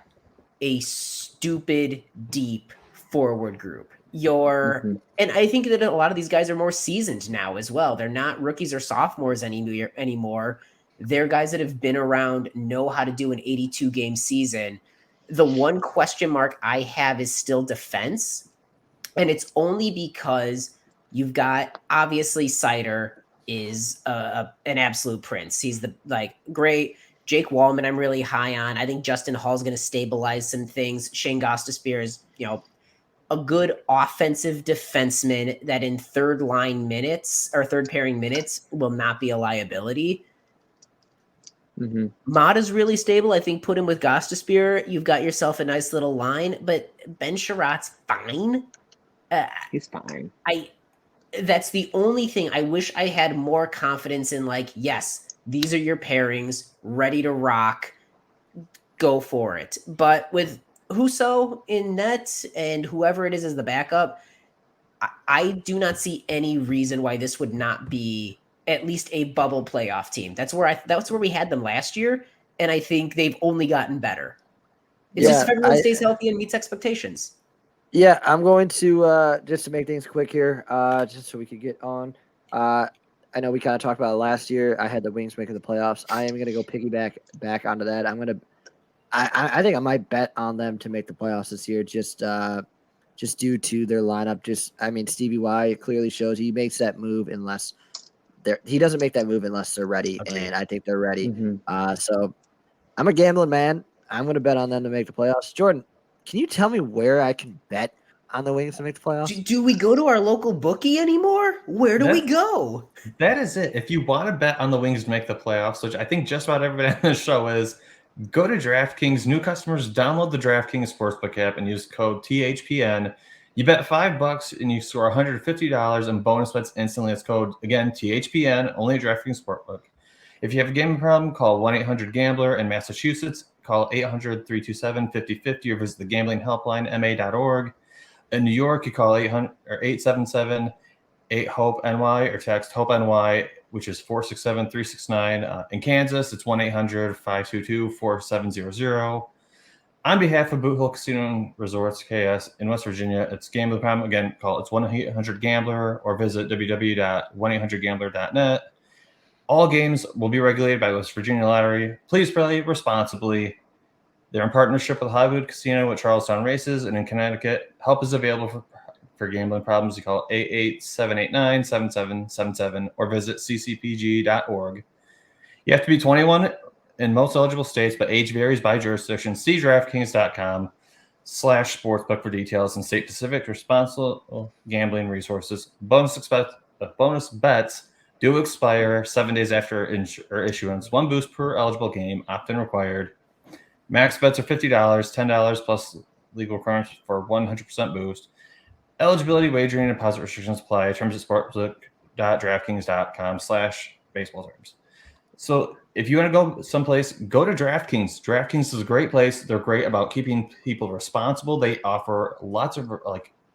a stupid deep forward group. And I think that a lot of these guys are more seasoned now as well. They're not rookies or sophomores anymore. They're guys that have been around, know how to do an 82-game season. The one question mark I have is still defense, and it's only because you've got obviously Sider is an absolute prince. He's great. Jake Wallman, I'm really high on. I think Justin Hall's going to stabilize some things. Shane Gostisbehere is, a good offensive defenseman that in third pairing minutes will not be a liability. Mm-hmm. Mata's really stable. I think put him with Gostisbehere, you've got yourself a nice little line, but Ben Sherratt's fine. He's fine. That's the only thing. I wish I had more confidence in, yes, these are your pairings, ready to rock, go for it. But with Husso in net and whoever it is as the backup, I do not see any reason why this would not be at least a bubble playoff team. That's where we had them last year, and I think they've only gotten better. It's just if everyone stays healthy and meets expectations. Yeah, I'm going to just to make things quick here, just so we could get on. I know we kind of talked about it last year. I had the Wings making the playoffs. I am going to go piggyback back onto that. I think I might bet on them to make the playoffs this year, just due to their lineup. Stevie Y clearly shows he makes that move unless he doesn't make that move unless they're ready, and I think they're ready. Mm-hmm. So I'm a gambling man. I'm going to bet on them to make the playoffs. Jordan, can you tell me where I can bet on the Wings to make the playoffs? Do we go to our local bookie anymore? Where do we go? That is it. If you want to bet on the Wings to make the playoffs, which I think just about everybody on the show is, go to DraftKings. New customers download the DraftKings Sportsbook app and use code THPN. You bet $5 and you score $150 in bonus bets instantly. It's code, again, THPN, only DraftKings Sportsbook. If you have a gambling problem, call 1-800-GAMBLER. In Massachusetts, call 800-327-5050 or visit the gambling helpline, ma.org. In New York, you call 877-8-HOPE-NY or text HOPE-NY, which is 467-369. In Kansas, it's 1-800-522-4700. On behalf of Boot Hill Casino and Resorts, KS, in West Virginia, it's gambling problem. Again, it's 1-800-GAMBLER or visit www.1800gambler.net. All games will be regulated by West Virginia Lottery. Please play responsibly. They're in partnership with Hollywood Casino at Charlestown Races, and in Connecticut, help is available for gambling problems. You call 887-889-7777 or visit ccpg.org. You have to be 21 in most eligible states, but age varies by jurisdiction. See DraftKings.com/sportsbook for details and state-specific responsible gambling resources. Bonus bets do expire 7 days after issuance. One boost per eligible game, opt-in required. Max bets are $50, $10 plus legal requirements for 100% boost. Eligibility, wagering, and deposit restrictions apply. Terms at sportsbook.draftkings.com/baseball terms. So if you want to go someplace, go to DraftKings. DraftKings is a great place. They're great about keeping people responsible. They offer lots of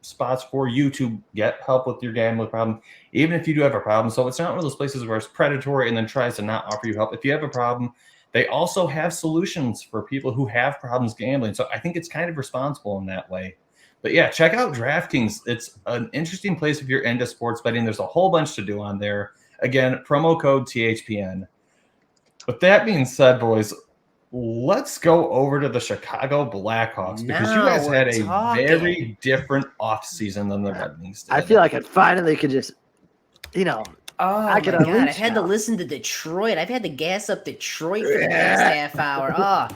spots for you to get help with your gambling problem, even if you do have a problem. So it's not one of those places where it's predatory and then tries to not offer you help. If you have a problem, they also have solutions for people who have problems gambling. So I think it's kind of responsible in that way. But yeah, check out DraftKings. It's an interesting place if you're into sports betting. There's a whole bunch to do on there. Again, promo code THPN. With that being said, boys, let's go over to the Chicago Blackhawks because you guys had a very different offseason than the Red Wings did. I feel like I finally could just, Oh my God! I had to listen to Detroit. I've had to gas up Detroit for the past half hour.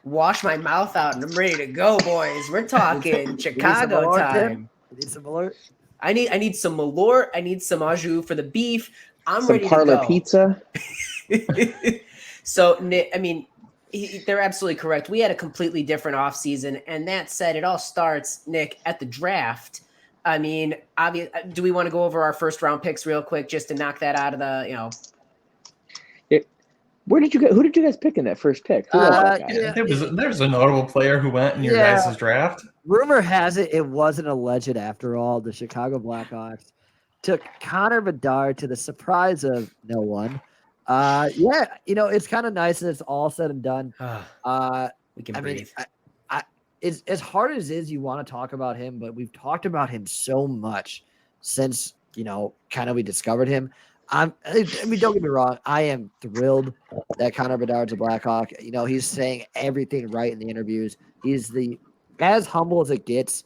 Wash my mouth out and I'm ready to go, boys. We're talking Chicago time. You need some Malort? I need some Malort. I need some au jus for the beef. I'm some ready parlor to go. Pizza. So, Nick, they're absolutely correct. We had a completely different offseason. And that said, it all starts, Nick, at the draft. Do we want to go over our first round picks real quick just to knock that out of the, Who did you guys pick in that first pick? Who was that guy? Yeah, there's a notable player who went in your guys' draft. Rumor has it wasn't alleged after all. The Chicago Blackhawks took Connor Bedard to the surprise of no one. It's kind of nice that it's all said and done. We can breathe. It's as hard as it is, you want to talk about him, but we've talked about him so much since, kind of we discovered him. Don't get me wrong. I am thrilled that Connor Bedard's a Blackhawk. He's saying everything right in the interviews. He's as humble as it gets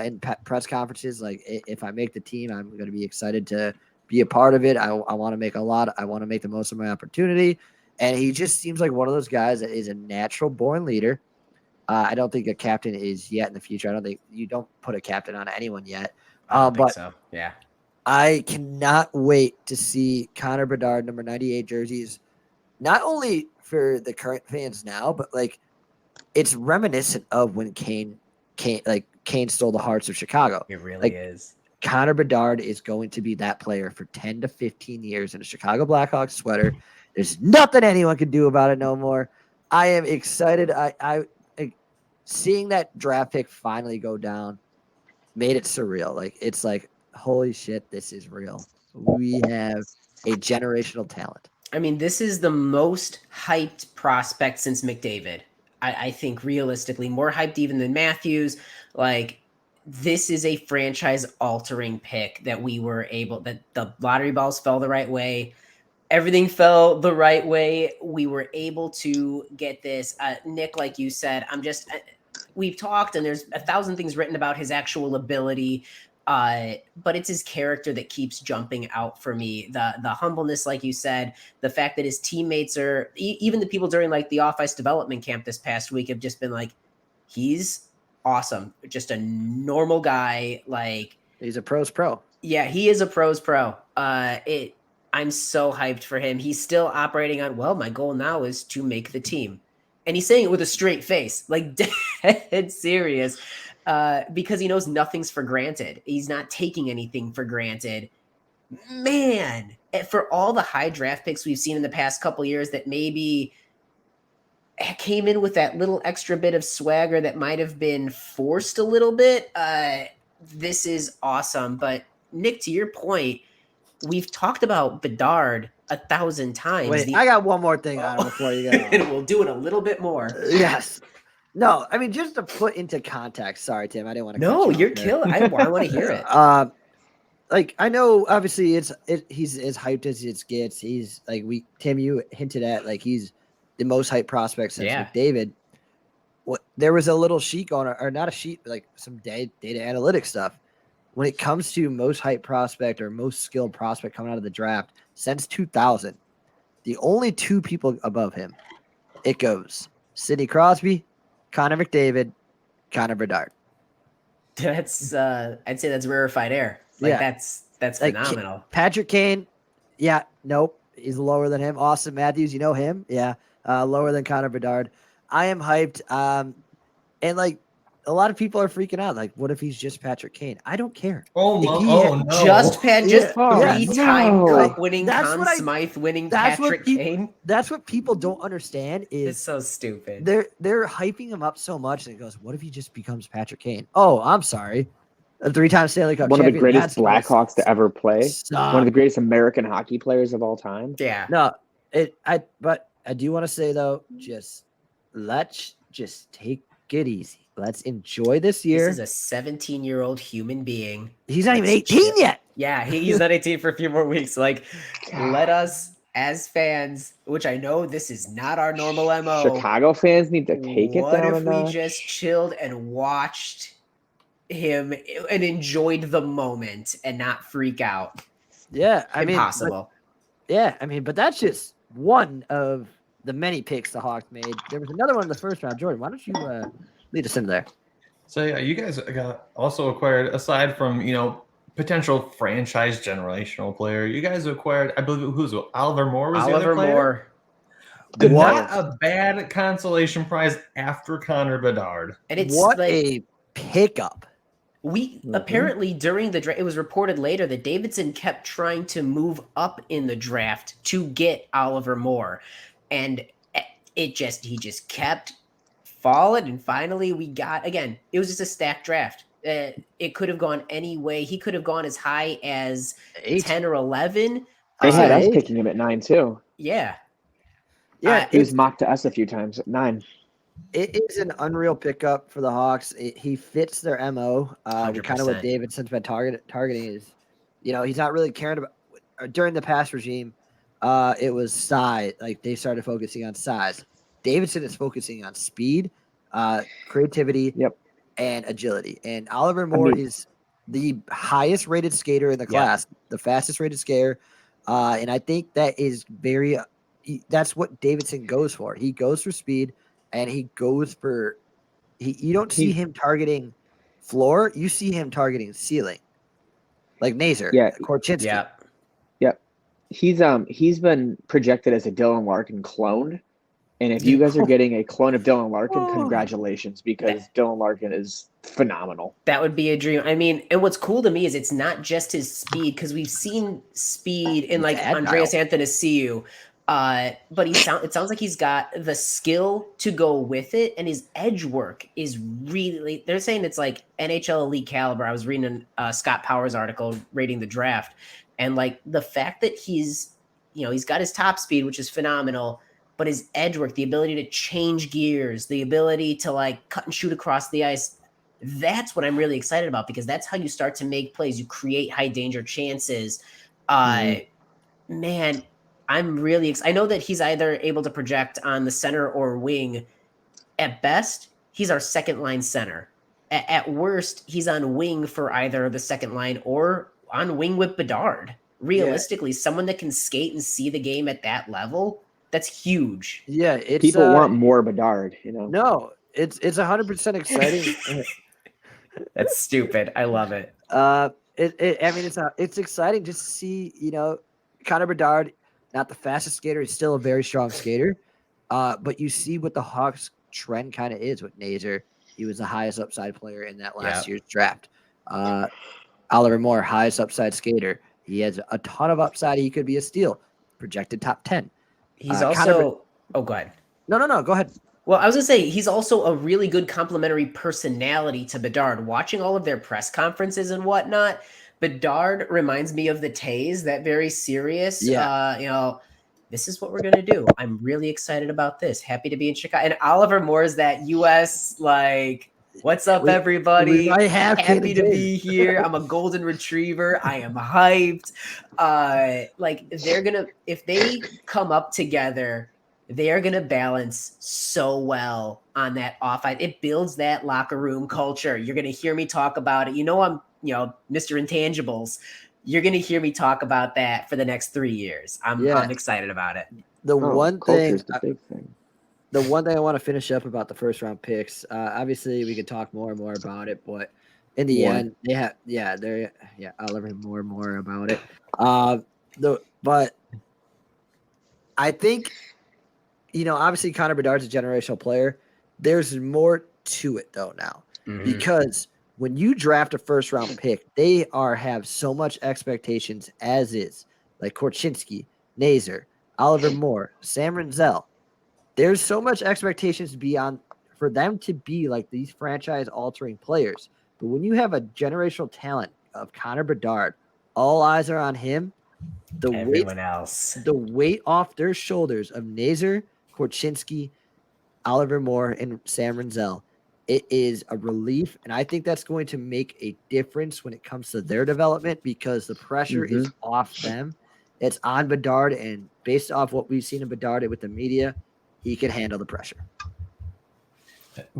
in press conferences. Like, if I make the team, I'm going to be excited to be a part of it. I want to make I want to make the most of my opportunity. And he just seems like one of those guys that is a natural born leader. I don't think a captain is yet in the future. I don't think you don't put a captain on anyone yet. I don't think But so. Yeah. I cannot wait to see Connor Bedard number 98 jerseys, not only for the current fans now, but like it's reminiscent of when Kane stole the hearts of Chicago. It really Like, is. Connor Bedard is going to be that player for 10 to 15 years in a Chicago Blackhawks sweater. There's nothing anyone can do about it no more. I am excited. I seeing that draft pick finally go down made it surreal. Like, it's like, holy shit, this is real. We have a generational talent. I mean, this is the most hyped prospect since McDavid. I think realistically, more hyped even than Matthews. Like, this is a franchise-altering pick that that the lottery balls fell the right way. Everything fell the right way. We were able to get this. Nick, like you said, we've talked and there's 1,000 things written about his actual ability. But it's his character that keeps jumping out for me. The humbleness, like you said, the fact that his teammates are, even the people during like the off-ice development camp this past week have just been like, he's awesome. Just a normal guy. Like, He's a pro's pro. Yeah, he is a pro's pro. I'm so hyped for him. He's still operating on, well, my goal now is to make the team. And he's saying it with a straight face, like dead serious. Because he knows nothing's for granted. He's not taking anything for granted. Man, for all the high draft picks we've seen in the past couple years that maybe came in with that little extra bit of swagger that might have been forced a little bit, this is awesome. But Nick, to your point, we've talked about Bedard 1,000 times. Wait, I got one more thing on it before you go. And we'll do it a little bit more. Yes. No, I mean, just to put into context. Sorry, Tim, I didn't want to. No, you're killing. I want to hear it. Like, I know, obviously, he's as hyped as it gets. He's like Tim, you hinted at, like, he's the most hyped prospect since McDavid. There was a little sheet going, or not a sheet, like some data analytics stuff. When it comes to most hyped prospect or most skilled prospect coming out of the draft since 2000, the only two people above him, it goes Sidney Crosby, Connor McDavid, Connor Bedard. That's I'd say that's rarefied air. Like, that's like phenomenal. Patrick Kane, nope, he's lower than him. Austin Matthews, you know him, lower than Connor Bedard. I am hyped. And like a lot of people are freaking out. Like, what if he's just Patrick Kane? I don't care. No. Just three-time cup-winning, Conn Smythe-winning Patrick Kane. That's what people don't understand. It's so stupid. They're hyping him up so much, and it goes, "What if he just becomes Patrick Kane?" Oh, I'm sorry, a 3-time Stanley Cup one champion. Of the greatest Blackhawks to ever play. Stop. One of the greatest American hockey players of all time. Yeah. No, but I do want to say though, let's just take it easy. Let's enjoy this year. This is a 17-year-old human being. He's not even 18 yet. Yeah, he's not 18 for a few more weeks. Like, let us, as fans, which I know this is not our normal MO. Chicago fans need to take it down. What if we just chilled and watched him and enjoyed the moment and not freak out? Yeah, impossible. But that's just one of the many picks the Hawks made. There was another one in the first round. Jordan, why don't you lead us in there? So yeah, you guys got also acquired, aside from potential franchise generational player, you guys acquired, I believe, Oliver Moore was the other player. Not a bad consolation prize after Connor Bedard. And it's a pickup. Apparently during the draft, it was reported later that Davidson kept trying to move up in the draft to get Oliver Moore, and he just kept falling. And finally, we got, again, it was just a stacked draft. It could have gone any way. He could have gone as high as 10 or 11. They had us picking him at 9 too. Yeah. He was mocked to us a few times at 9. It is an unreal pickup for the Hawks. He fits their MO. Kind of what Davidson's been targeting is, he's not really caring about during the past regime. It was size. Like, they started focusing on size. Davidson is focusing on speed, creativity, and agility. And Oliver Moore is the highest rated skater in the class, the fastest rated skater. And I think that is that's what Davidson goes for. He goes for speed and he goes for, you don't see him targeting floor. You see him targeting ceiling, like Nazar, Korchinski. Yeah. Yep. He's been projected as a Dylan Larkin clone. And if you guys are getting a clone of Dylan Larkin, congratulations, because Dylan Larkin is phenomenal. That would be a dream. I mean, and what's cool to me is it's not just his speed, because we've seen speed in like Andreas Athanasiou, but it sounds like he's got the skill to go with it, and his edge work is really. They're saying it's like NHL elite caliber. I was reading a Scott Powers article rating the draft, and like the fact that he's got his top speed, which is phenomenal. But his edge work, the ability to change gears, the ability to like cut and shoot across the ice, that's what I'm really excited about, because that's how you start to make plays. You create high danger chances. Man, I'm really excited. I know that he's either able to project on the center or wing. At best, he's our second line center. At worst, he's on wing for either the second line or on wing with Bedard. Realistically, someone that can skate and see the game at that level, that's huge. Yeah, people want more Bedard, No, it's 100% exciting. That's stupid. I love it. It's exciting just to see, Connor Bedard, not the fastest skater, he's still a very strong skater. But you see what the Hawks trend kind of is with Nazar. He was the highest upside player in that last year's draft. Oliver Moore, highest upside skater. He has a ton of upside. He could be a steal. Projected top 10. He's also. Go ahead. No. Go ahead. Well, I was going to say, he's also a really good complementary personality to Bedard. Watching all of their press conferences and whatnot, Bedard reminds me of the Tays, that very serious, this is what we're going to do. I'm really excited about this. Happy to be in Chicago. And Oliver Moore is that U.S. like, what's up, everybody? Happy to be here. I'm a golden retriever. I am hyped. If they come up together, they are going to balance so well on that off. It builds that locker room culture. You're going to hear me talk about it. I'm, Mr. Intangibles. You're going to hear me talk about that for the next 3 years. I'm excited about it. The one thing I want to finish up about the first round picks, obviously we could talk more and more about it, but in the end, I'll learn more about it. But I think, obviously Connor Bedard's a generational player. There's more to it though now, because when you draft a first round pick, they have so much expectations as is, like Korchinski, Nazar, Oliver Moore, Sam Renzel. There's so much expectations for them to be like these franchise altering players. But when you have a generational talent of Connor Bedard, all eyes are on him. The weight off their shoulders of Nazar, Korchinski, Oliver Moore, and Sam Renzel. It is a relief, and I think that's going to make a difference when it comes to their development, because the pressure is off them. It's on Bedard, and based off what we've seen in Bedard with the media, he can handle the pressure.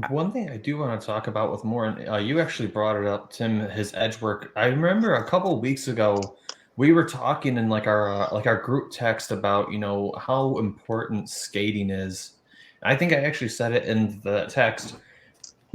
One thing I do want to talk about with Moore, you actually brought it up, Tim, his edge work. I remember a couple of weeks ago, we were talking in our group text about, how important skating is. I think I actually said it in the text.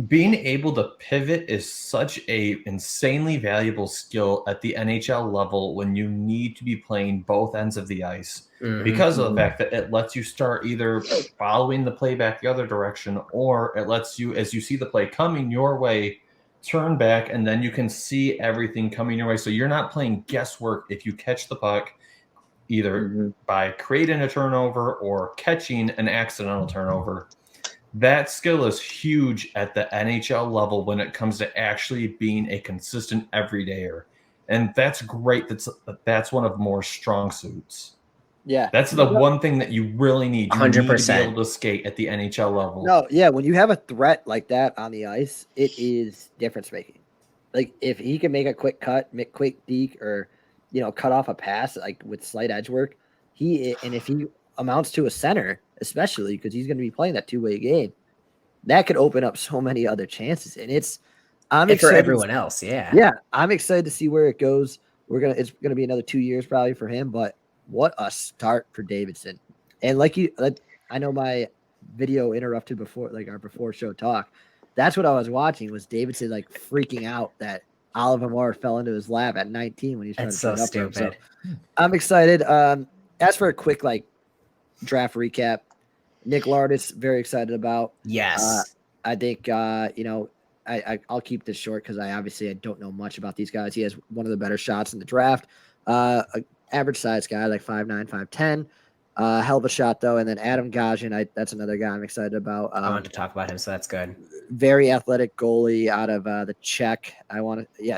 Being able to pivot is such a insanely valuable skill at the NHL level when you need to be playing both ends of the ice, because of the fact that it lets you start either following the play back the other direction, or it lets you, as you see the play coming your way, turn back, and then you can see everything coming your way. So you're not playing guesswork if you catch the puck, either by creating a turnover or catching an accidental turnover. That skill is huge at the NHL level when it comes to actually being a consistent everydayer. And that's great. That's one of Moore's strong suits. Yeah. That's the one thing that you really need. You 100%. need to be able to skate at the NHL level. No, yeah, when you have a threat like that on the ice, it is difference making. Like if he can make a quick cut, make quick deke, or cut off a pass like with slight edge work, and if he amounts to a center, especially because he's going to be playing that two-way game, that could open up so many other chances. And it's I'm And for excited. everyone else, yeah. Yeah, I'm excited to see where it goes. It's gonna be another 2 years probably for him, but what a start for Davidson. And I know my video interrupted before, like our before show talk. That's what I was watching was Davidson like freaking out that Oliver Moore fell into his lap at 19 when he's trying That's to so trade up for him. So stupid. I'm excited. As for a quick like draft recap, Nick Lardis, very excited about. Yes. I think I'll keep this short because I don't know much about these guys. He has one of the better shots in the draft. A average size guy, like 5'9", 5'10". Hell of a shot though. And then Adam Gajan, that's another guy I'm excited about. I wanted to talk about him, so that's good. Very athletic goalie out of the Czech.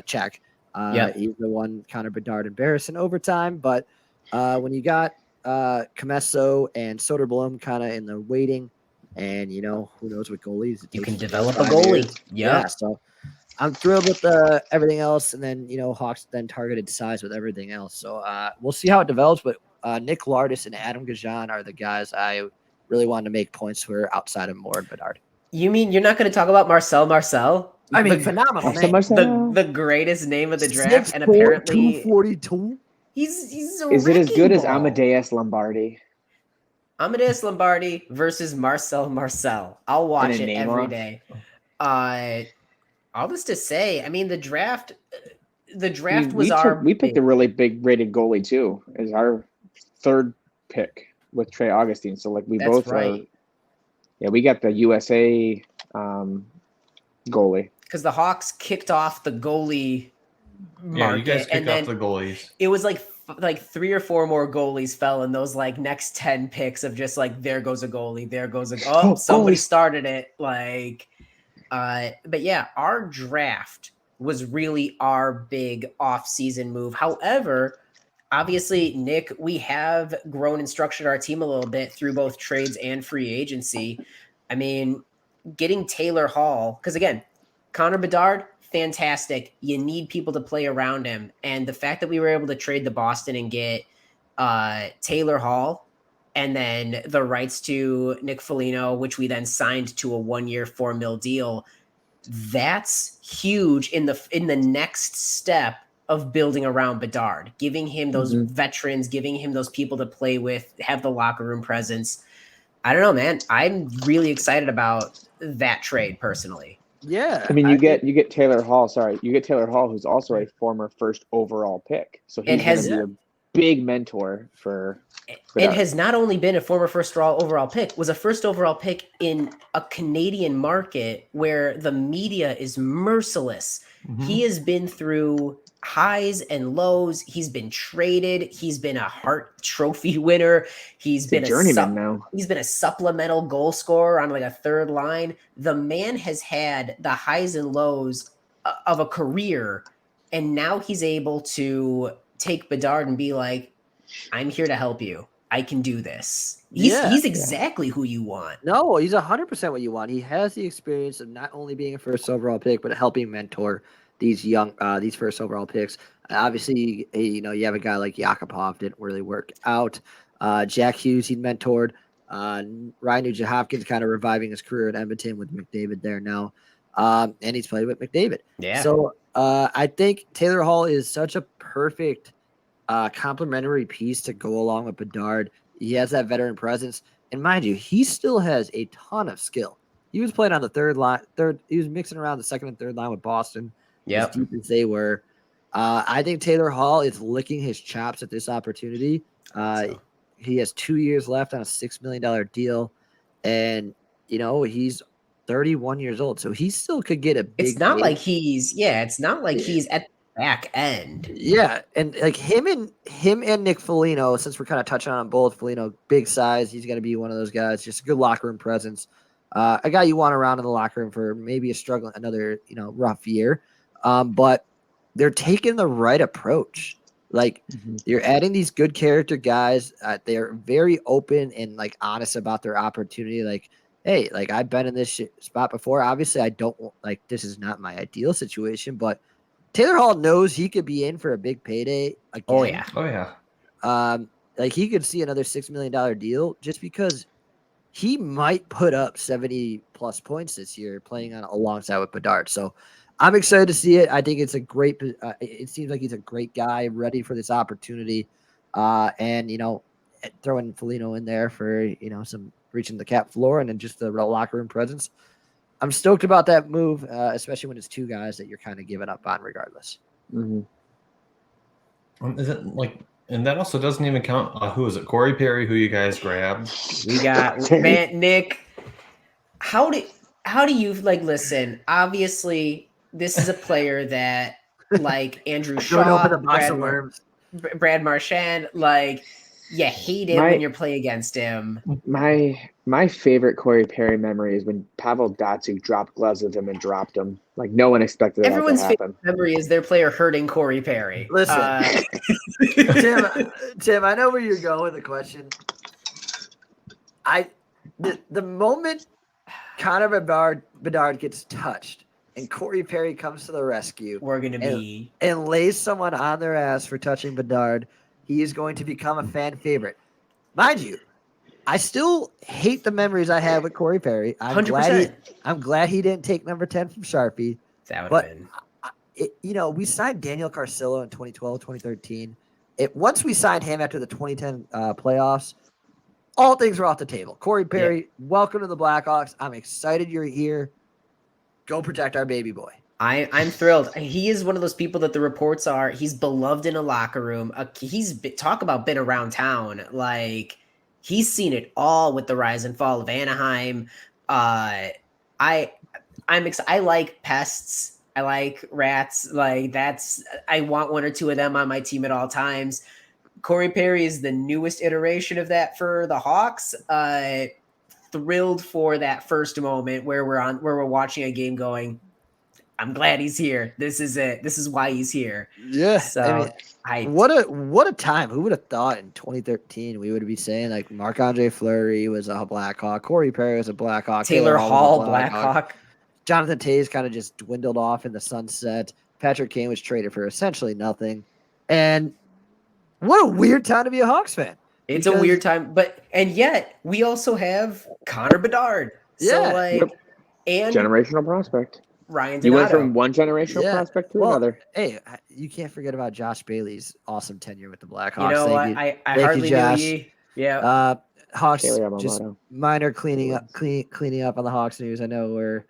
Czech. Yep. He's the one Connor Bedard embarrassed in overtime. But when you got Comesso and Soderblom kind of in the waiting, and who knows what goalies You can takes develop a 5 goalie. years. Yeah, so I'm thrilled with everything else, and then Hawks then targeted size with everything else. So we'll see how it develops. But Nick Lardis and Adam Gajan are the guys I really wanted to make points for outside of Moore and Bedard. You mean you're not going to talk about Marcel? I mean, phenomenal name. The greatest name of the draft, and apparently 242. He's Is it as good as ball. Amadeus Lombardi? Amadeus Lombardi versus Marcel. I'll watch it every day. All this to say, I mean, the draft we picked a really big rated goalie too as our third pick with Trey Augustine. So like we That's both right. we got the USA goalie because the Hawks kicked off the goalie market, Yeah, you guys kicked off the goalies. It was like 3 or 4 more goalies fell in those like next 10 picks of just like there goes a goalie, there goes a somebody started it but yeah, our draft was really our big off-season move. However, obviously, Nick, we have grown and structured our team a little bit through both trades and free agency. I mean, getting Taylor Hall, because again, Connor Bedard, fantastic. You need people to play around him. And the fact that we were able to trade to Boston and get Taylor Hall and then the rights to Nick Foligno, which we then signed to a 1-year, $4 million deal, that's huge in the next step of building around Bedard, giving him those veterans, giving him those people to play with, have the locker room presence. I don't know, man. I'm really excited about that trade personally. Yeah. I mean, you get Taylor Hall. Sorry, you get Taylor Hall, who's also a former first overall pick. So he's going to be a big mentor for and has not only been a former first overall pick, was a first overall pick in a Canadian market where the media is merciless. Mm-hmm. He has been through highs and lows. He's been traded. He's been a Hart Trophy winner. He's been a journeyman now. He's been a supplemental goal scorer on like a third line. The man has had the highs and lows of a career, and now he's able to take Bedard and be like, I'm here to help you. I can do this. He's exactly who you want. No, he's 100% what you want. He has the experience of not only being a first overall pick, but helping mentor these these first overall picks. Obviously, you have a guy like Yakupov didn't really work out. Jack Hughes, he mentored. Ryan Nugent-Hopkins kind of reviving his career at Edmonton with McDavid there now. And he's played with McDavid. Yeah. So I think Taylor Hall is such a perfect complementary piece to go along with Bedard. He has that veteran presence. And mind you, he still has a ton of skill. He was playing on the third line. He was mixing around the second and third line with Boston. As deep as they were. I think Taylor Hall is licking his chops at this opportunity. He has 2 years left on a $6 million deal. And, he's 31 years old. So he still could get a big It's not like he's at the back end. Yeah. And like him and Nick Foligno, since we're kind of touching on both, Foligno, big size. He's going to be one of those guys, just a good locker room presence. A guy you want around in the locker room for maybe another rough year. But they're taking the right approach. Like you're adding these good character guys. They're very open and like honest about their opportunity. Like, hey, like I've been in this spot before. Obviously, I don't like this is not my ideal situation, but Taylor Hall knows he could be in for a big payday again. Oh yeah. Like he could see another $6 million deal just because he might put up 70 plus points this year playing alongside with Bedard. So I'm excited to see it. I think it's a great. It seems like he's a great guy, ready for this opportunity, and throwing Foligno in there for some reaching the cap floor and then just the real locker room presence. I'm stoked about that move, especially when it's two guys that you're kind of giving up on regardless. Mm-hmm. Is it like, and that also doesn't even count. Who is it? Corey Perry, who you guys grabbed? We got Nick. How do you listen? Obviously, this is a player that like Andrew Shaw, open the box of worms. Brad Marchand, you hate it when you play against him. My favorite Corey Perry memory is when Pavel Datsyuk dropped gloves with him and dropped him. Like no one expected that to happen. Everyone's favorite memory is their player hurting Corey Perry. Listen, Tim, I know where you're going with the question. The moment Connor Bedard gets touched and Corey Perry comes to the rescue, we're going to be and lays someone on their ass for touching Bedard, he is going to become a fan favorite. Mind you, I still hate the memories I have with Corey Perry. I'm 100%. glad he didn't take number 10 from Sharpie. That would have been. We signed Daniel Carcillo in 2012, 2013. Once we signed him after the 2010 playoffs, all things were off the table. Corey Perry, welcome to the Blackhawks. I'm excited you're here. Go protect our baby boy. I'm thrilled. He is one of those people that the reports are he's beloved in a locker room. Talk about been around town. He's seen it all with the rise and fall of Anaheim. I'm excited. I like pests. I like rats. I want one or two of them on my team at all times. Corey Perry is the newest iteration of that for the Hawks. Thrilled for that first moment where we're watching a game going, I'm glad he's here. This is it. This is why he's here. Yeah. So what a time. Who would have thought in 2013 we would be saying like Marc-Andre Fleury was a Blackhawk, Corey Perry was a Blackhawk, Taylor Hall, Blackhawk. Jonathan Toews kind of just dwindled off in the sunset. Patrick Kane was traded for essentially nothing. And what a weird time to be a Hawks fan. It's a weird time, and yet we also have Connor Bedard. And generational prospect. Ryan Donato. You went from one generational prospect to another. Hey, you can't forget about Josh Bailey's awesome tenure with the Blackhawks. You know what? I hardly knew you. Yeah. Hawks just minor cleaning up on the Hawks news. I know we're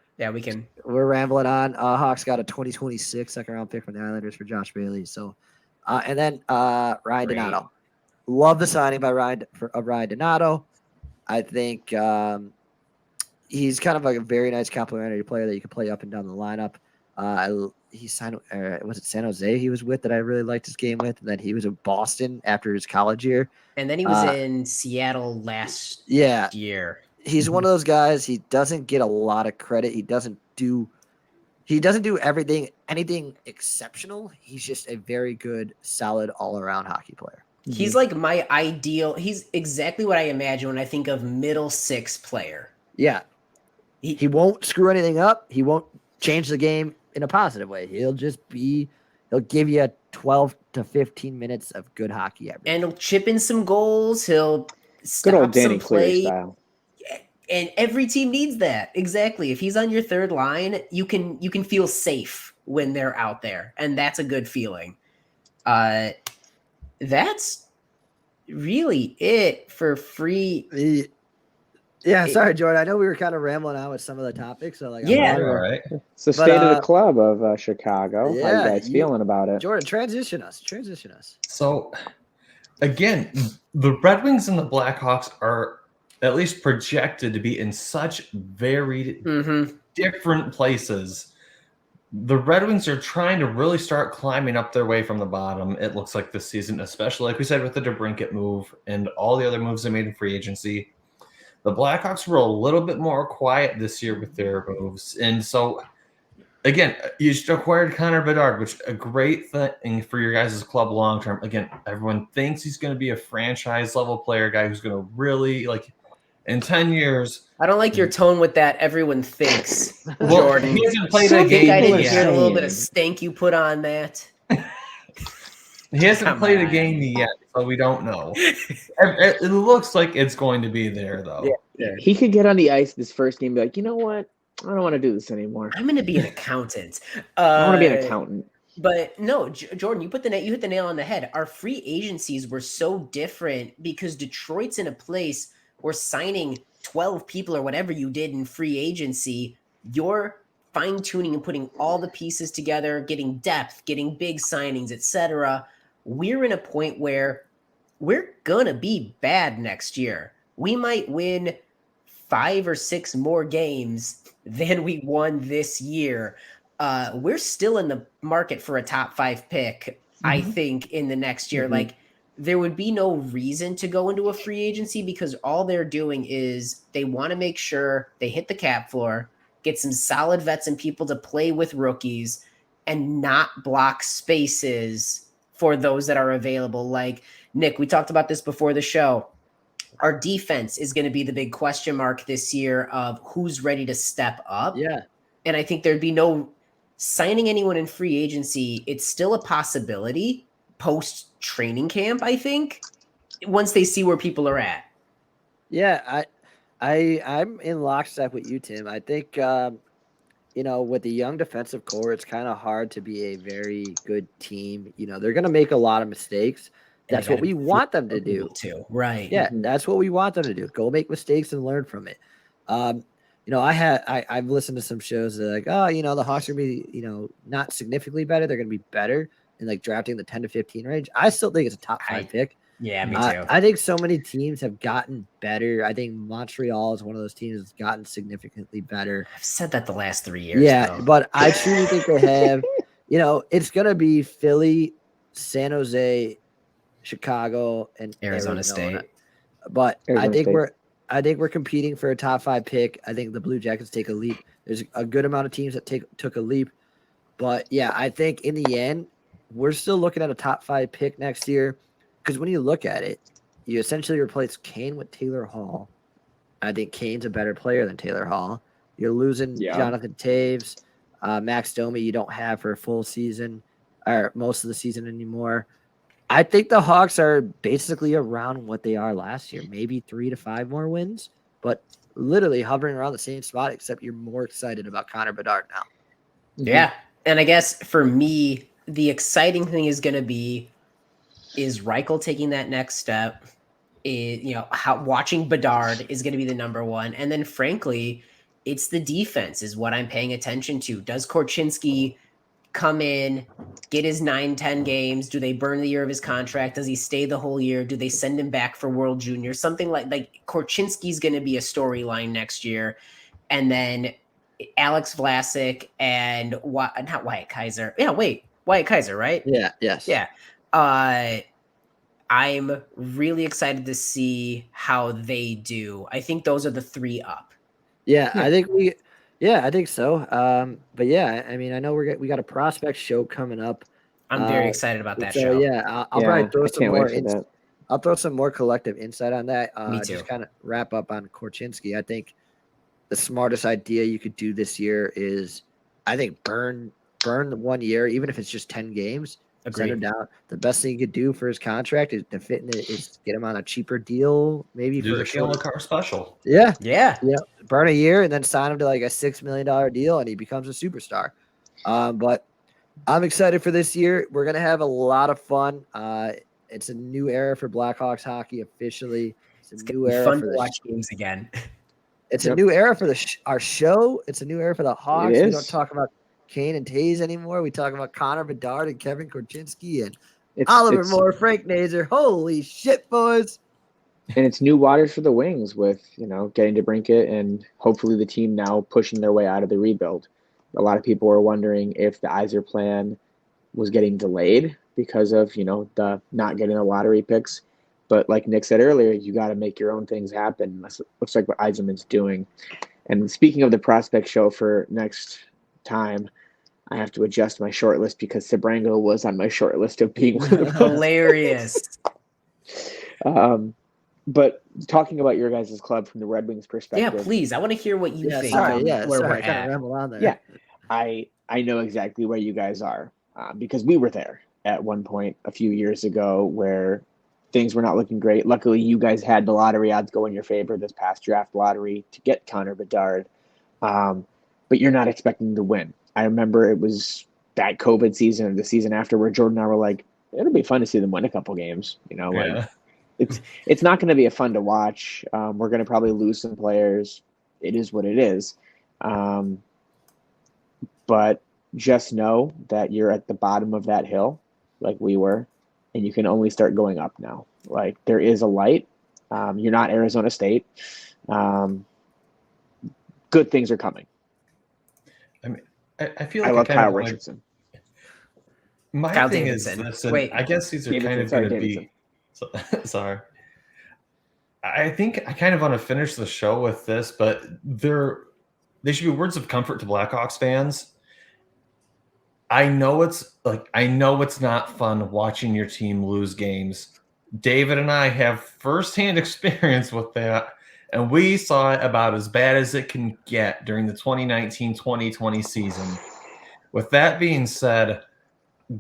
rambling on. Hawks got a 2026 second round pick from the Islanders for Josh Bailey. So, and then Ryan Donato. Love the signing by Ryan Donato. I think he's kind of like a very nice complimentary player that you can play up and down the lineup. He signed, was it San Jose he was with that I really liked his game with? And then he was in Boston after his college year. And then he was in Seattle last year. He's one of those guys. He doesn't get a lot of credit. He doesn't do anything exceptional. He's just a very good, solid, all-around hockey player. He's like my ideal. He's exactly what I imagine when I think of middle six player. Yeah. He won't screw anything up. He won't change the game in a positive way. He'll give you 12 to 15 minutes of good hockey every and he'll chip in some goals. He'll stop good old Danny some play. Cleary style. And every team needs that. Exactly. If he's on your third line, you can feel safe when they're out there. And that's a good feeling. That's really it for free. Yeah, sorry, Jordan. I know we were kind of rambling on with some of the topics. So all right. It's the state of the club of Chicago. How you guys feeling about it? Jordan, transition us. So, again, the Red Wings and the Blackhawks are at least projected to be in such very different places. The Red Wings are trying to really start climbing up their way from the bottom, it looks like this season, especially like we said with the DeBrincat move and all the other moves they made in free agency. The Blackhawks were a little bit more quiet this year with their moves. And so, again, you just acquired Connor Bedard, which is a great thing for your guys' club long term. Again, everyone thinks he's going to be a franchise-level player, guy who's going to really, in 10 years – I don't like your tone with that. Everyone thinks, Jordan. He hasn't played a game I didn't yet. hear a little bit of stank you put on that. He hasn't played a game yet, so we don't know. It looks like it's going to be there, though. Yeah. He could get on the ice this first game and be like, you know what? I don't want to do this anymore. I'm going to be an accountant. I want to be an accountant. But no, Jordan, you hit the nail on the head. Our free agencies were so different because Detroit's in a place where signing 12 people or whatever you did in free agency, you're fine tuning and putting all the pieces together, getting depth, getting big signings, etc. We're in a point where we're gonna be bad next year. We might win 5 or 6 more games than we won this year. We're still in the market for a top 5 pick, I think, in the next year. Like, there would be no reason to go into a free agency because all they're doing is they want to make sure they hit the cap floor, get some solid vets and people to play with rookies, and not block spaces for those that are available. Like, Nick, we talked about this before the show. Our defense is going to be the big question mark this year of who's ready to step up. Yeah. And I think there'd be no signing anyone in free agency. It's still a possibility post training camp, I think, once they see where people are at. Yeah, I'm in lockstep with you, Tim. I think with the young defensive core, it's kind of hard to be a very good team. They're going to make a lot of mistakes. That's what we want them to do too. Right. Yeah, that's what we want them to do. Go make mistakes and learn from it. I've listened to some shows that are like, oh, the Hawks are going to be, not significantly better. They're going to be better in like drafting the 10 to 15 range. I still think it's a top 5 pick. Yeah, me too. I think so many teams have gotten better. I think Montreal is one of those teams that's gotten significantly better. I've said that the last 3 years. Yeah, though. but I truly think they have, it's going to be Philly, San Jose, Chicago, and Arizona State. But I think we're competing for a top 5 pick. I think the Blue Jackets take a leap. There's a good amount of teams that took a leap. But yeah, I think in the end, we're still looking at a top 5 pick next year. Because when you look at it, you essentially replace Kane with Taylor Hall. I think Kane's a better player than Taylor Hall. You're losing Jonathan Taves, Max Domi you don't have for a full season or most of the season anymore. I think the Hawks are basically around what they are last year, maybe 3 to 5 more wins, but literally hovering around the same spot, except you're more excited about Connor Bedard now. Yeah. And I guess for me, the exciting thing is going to be is Reichel taking that next step. Watching Bedard is going to be the number one. And then frankly, it's the defense is what I'm paying attention to. Does Korchinski come in, get his 9-10 games? Do they burn the year of his contract? Does he stay the whole year? Do they send him back for World Junior? Something like Korchinski's going to be a storyline next year. And then Alex Vlasic and not Wyatt Kaiser. Yeah, Wyatt Kaiser, right? Yeah, yes. Yeah. I'm really excited to see how they do. I think those are the 3 up. Yeah. I think so. But yeah, I mean, I know we got a prospect show coming up. I'm very excited about that so show. Yeah, I'll probably throw some more. I'll throw some more collective insight on that. Me too. Just kind of wrap up on Korchinski. I think the smartest idea you could do this year is, I think, burn the 1 year, even if it's just 10 games. Send him down. The best thing you could do for his contract is to fit in it, is get him on a cheaper deal, maybe do for the Kale McCarr special. Yeah. Burn a year and then sign him to like a $6 million deal, and he becomes a superstar. But I'm excited for this year. We're gonna have a lot of fun. It's a new era for Blackhawks hockey officially. It's a new era fun for to watch games again. It's a new era for our show. It's a new era for the Hawks. We don't talk about Kane and Taves anymore. We talk about Connor Bedard and Kevin Korchinski and Oliver Moore, Frank Nazer. Holy shit, boys. And it's new waters for the Wings with, getting to DeBrincat and hopefully the team now pushing their way out of the rebuild. A lot of people were wondering if the Yzer plan was getting delayed because of, the not getting the lottery picks. But like Nick said earlier, you got to make your own things happen. That looks like what Yzerman's doing. And speaking of the prospect show for next time, I have to adjust my short list because Sabrango was on my short list of being one of them. Hilarious. But talking about your guys' club from the Red Wings perspective. Yeah, please. I want to hear what you think. Sorry, where we're I kind of rambled on there. Yeah, I know exactly where you guys are because we were there at one point a few years ago where things were not looking great. Luckily, you guys had the lottery odds go in your favor this past draft lottery to get Connor Bedard. but you're not expecting to win. I remember it was that COVID season or the season after where Jordan and I were like, it'll be fun to see them win a couple games. Like it's not going to be a fun to watch. We're going to probably lose some players. It is what it is. But just know that you're at the bottom of that hill like we were, and you can only start going up now. Like there is a light. You're not Arizona State. Good things are coming. I mean, I feel like I love Kyle Richardson. My Kyle thing Davidson. is this, Wait. I guess these are kind of going to be. Sorry. I think I kind of want to finish the show with this, but they should be words of comfort to Blackhawks fans. I know it's not fun watching your team lose games. David and I have firsthand experience with that, and we saw it about as bad as it can get during the 2019-2020 season. With that being said,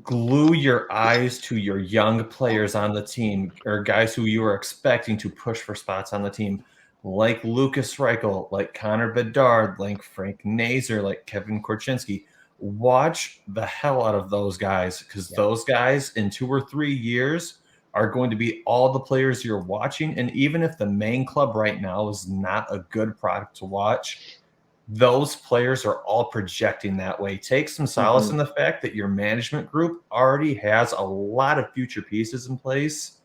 glue your eyes to your young players on the team or guys who you are expecting to push for spots on the team, like Lucas Reichel, like Connor Bedard, like Frank Nazar, like Kevin Korchinski. Watch the hell out of those guys, because those guys in 2 or 3 years are going to be all the players you're watching. And even if the main club right now is not a good product to watch, those players are all projecting that way. Take some solace in the fact that your management group already has a lot of future pieces in place,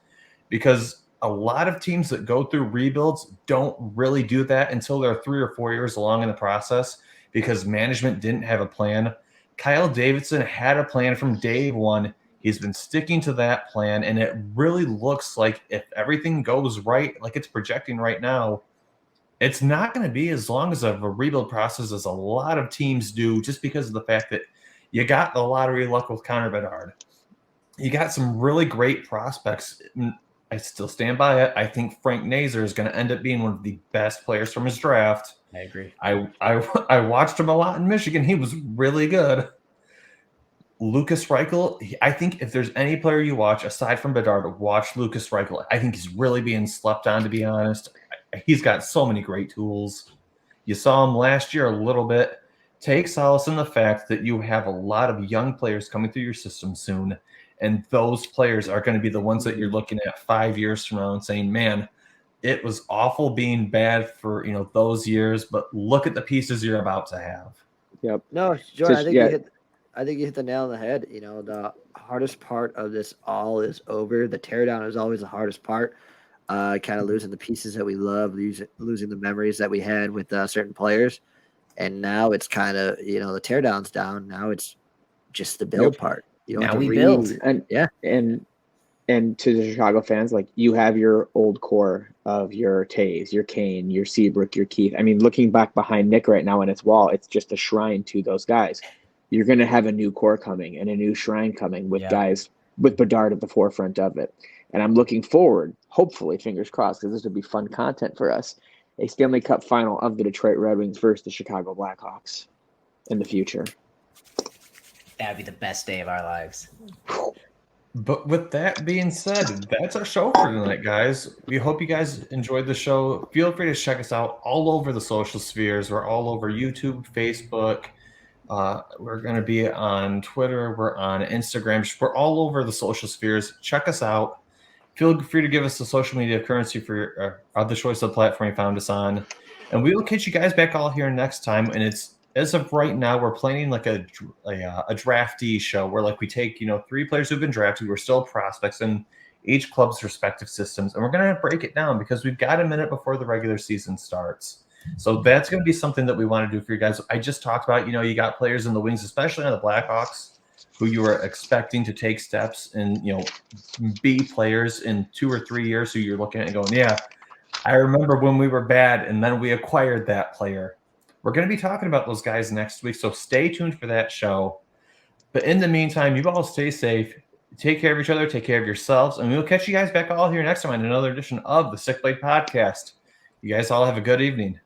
because a lot of teams that go through rebuilds don't really do that until they're 3 or 4 years along in the process, because management didn't have a plan. Kyle Davidson had a plan from day one. He's been sticking to that plan, and it really looks like if everything goes right, like it's projecting right now, it's not going to be as long as of a rebuild process as a lot of teams do, just because of the fact that you got the lottery luck with Connor Bedard. You got some really great prospects. I still stand by it. I think Frank Nazar is going to end up being one of the best players from his draft. I agree. I watched him a lot in Michigan. He was really good. Lucas Reichel, I think if there's any player you watch aside from Bedard, watch Lucas Reichel. I think he's really being slept on, to be honest. He's got so many great tools. You saw him last year a little bit. Take solace in the fact that you have a lot of young players coming through your system soon, and those players are going to be the ones that you're looking at 5 years from now and saying, man, it was awful being bad for those years, but look at the pieces you're about to have. Yep. No, Jordan, I think you hit the nail on the head. The hardest part of this all is over. The teardown is always the hardest part. Kind of losing the pieces that we love, losing the memories that we had with certain players. And now it's kind of, the teardown's down. Now it's just the build part. Now we build. And to the Chicago fans, like, you have your old core of your Tays, your Kane, your Seabrook, your Keith. I mean, looking back behind Nick right now on its wall, it's just a shrine to those guys. You're going to have a new core coming and a new shrine coming with guys with Bedard at the forefront of it. And I'm looking forward, hopefully, fingers crossed, because this would be fun content for us, a Stanley Cup final of the Detroit Red Wings versus the Chicago Blackhawks in the future. That'd be the best day of our lives. But with that being said, that's our show for tonight, guys. We hope you guys enjoyed the show. Feel free to check us out all over the social spheres. We're all over YouTube, Facebook. We're going to be on Twitter. We're on Instagram. We're all over the social spheres. Check us out. Feel free to give us the social media currency for the choice of the platform you found us on. And we will catch you guys back all here next time. And it's, as of right now, we're planning like a draftee show where, like, we take 3 players who've been drafted, we're still prospects in each club's respective systems, and we're going to break it down because we've got a minute before the regular season starts. So that's going to be something that we want to do for you guys. I just talked about, you got players in the wings, especially on the Blackhawks, who you are expecting to take steps and be players in 2 or 3 years, who you're looking at and going, yeah, I remember when we were bad and then we acquired that player. We're going to be talking about those guys next week, so stay tuned for that show. But in the meantime, you all stay safe. Take care of each other. Take care of yourselves. And we'll catch you guys back all here next time on another edition of the Sick Blade Podcast. You guys all have a good evening.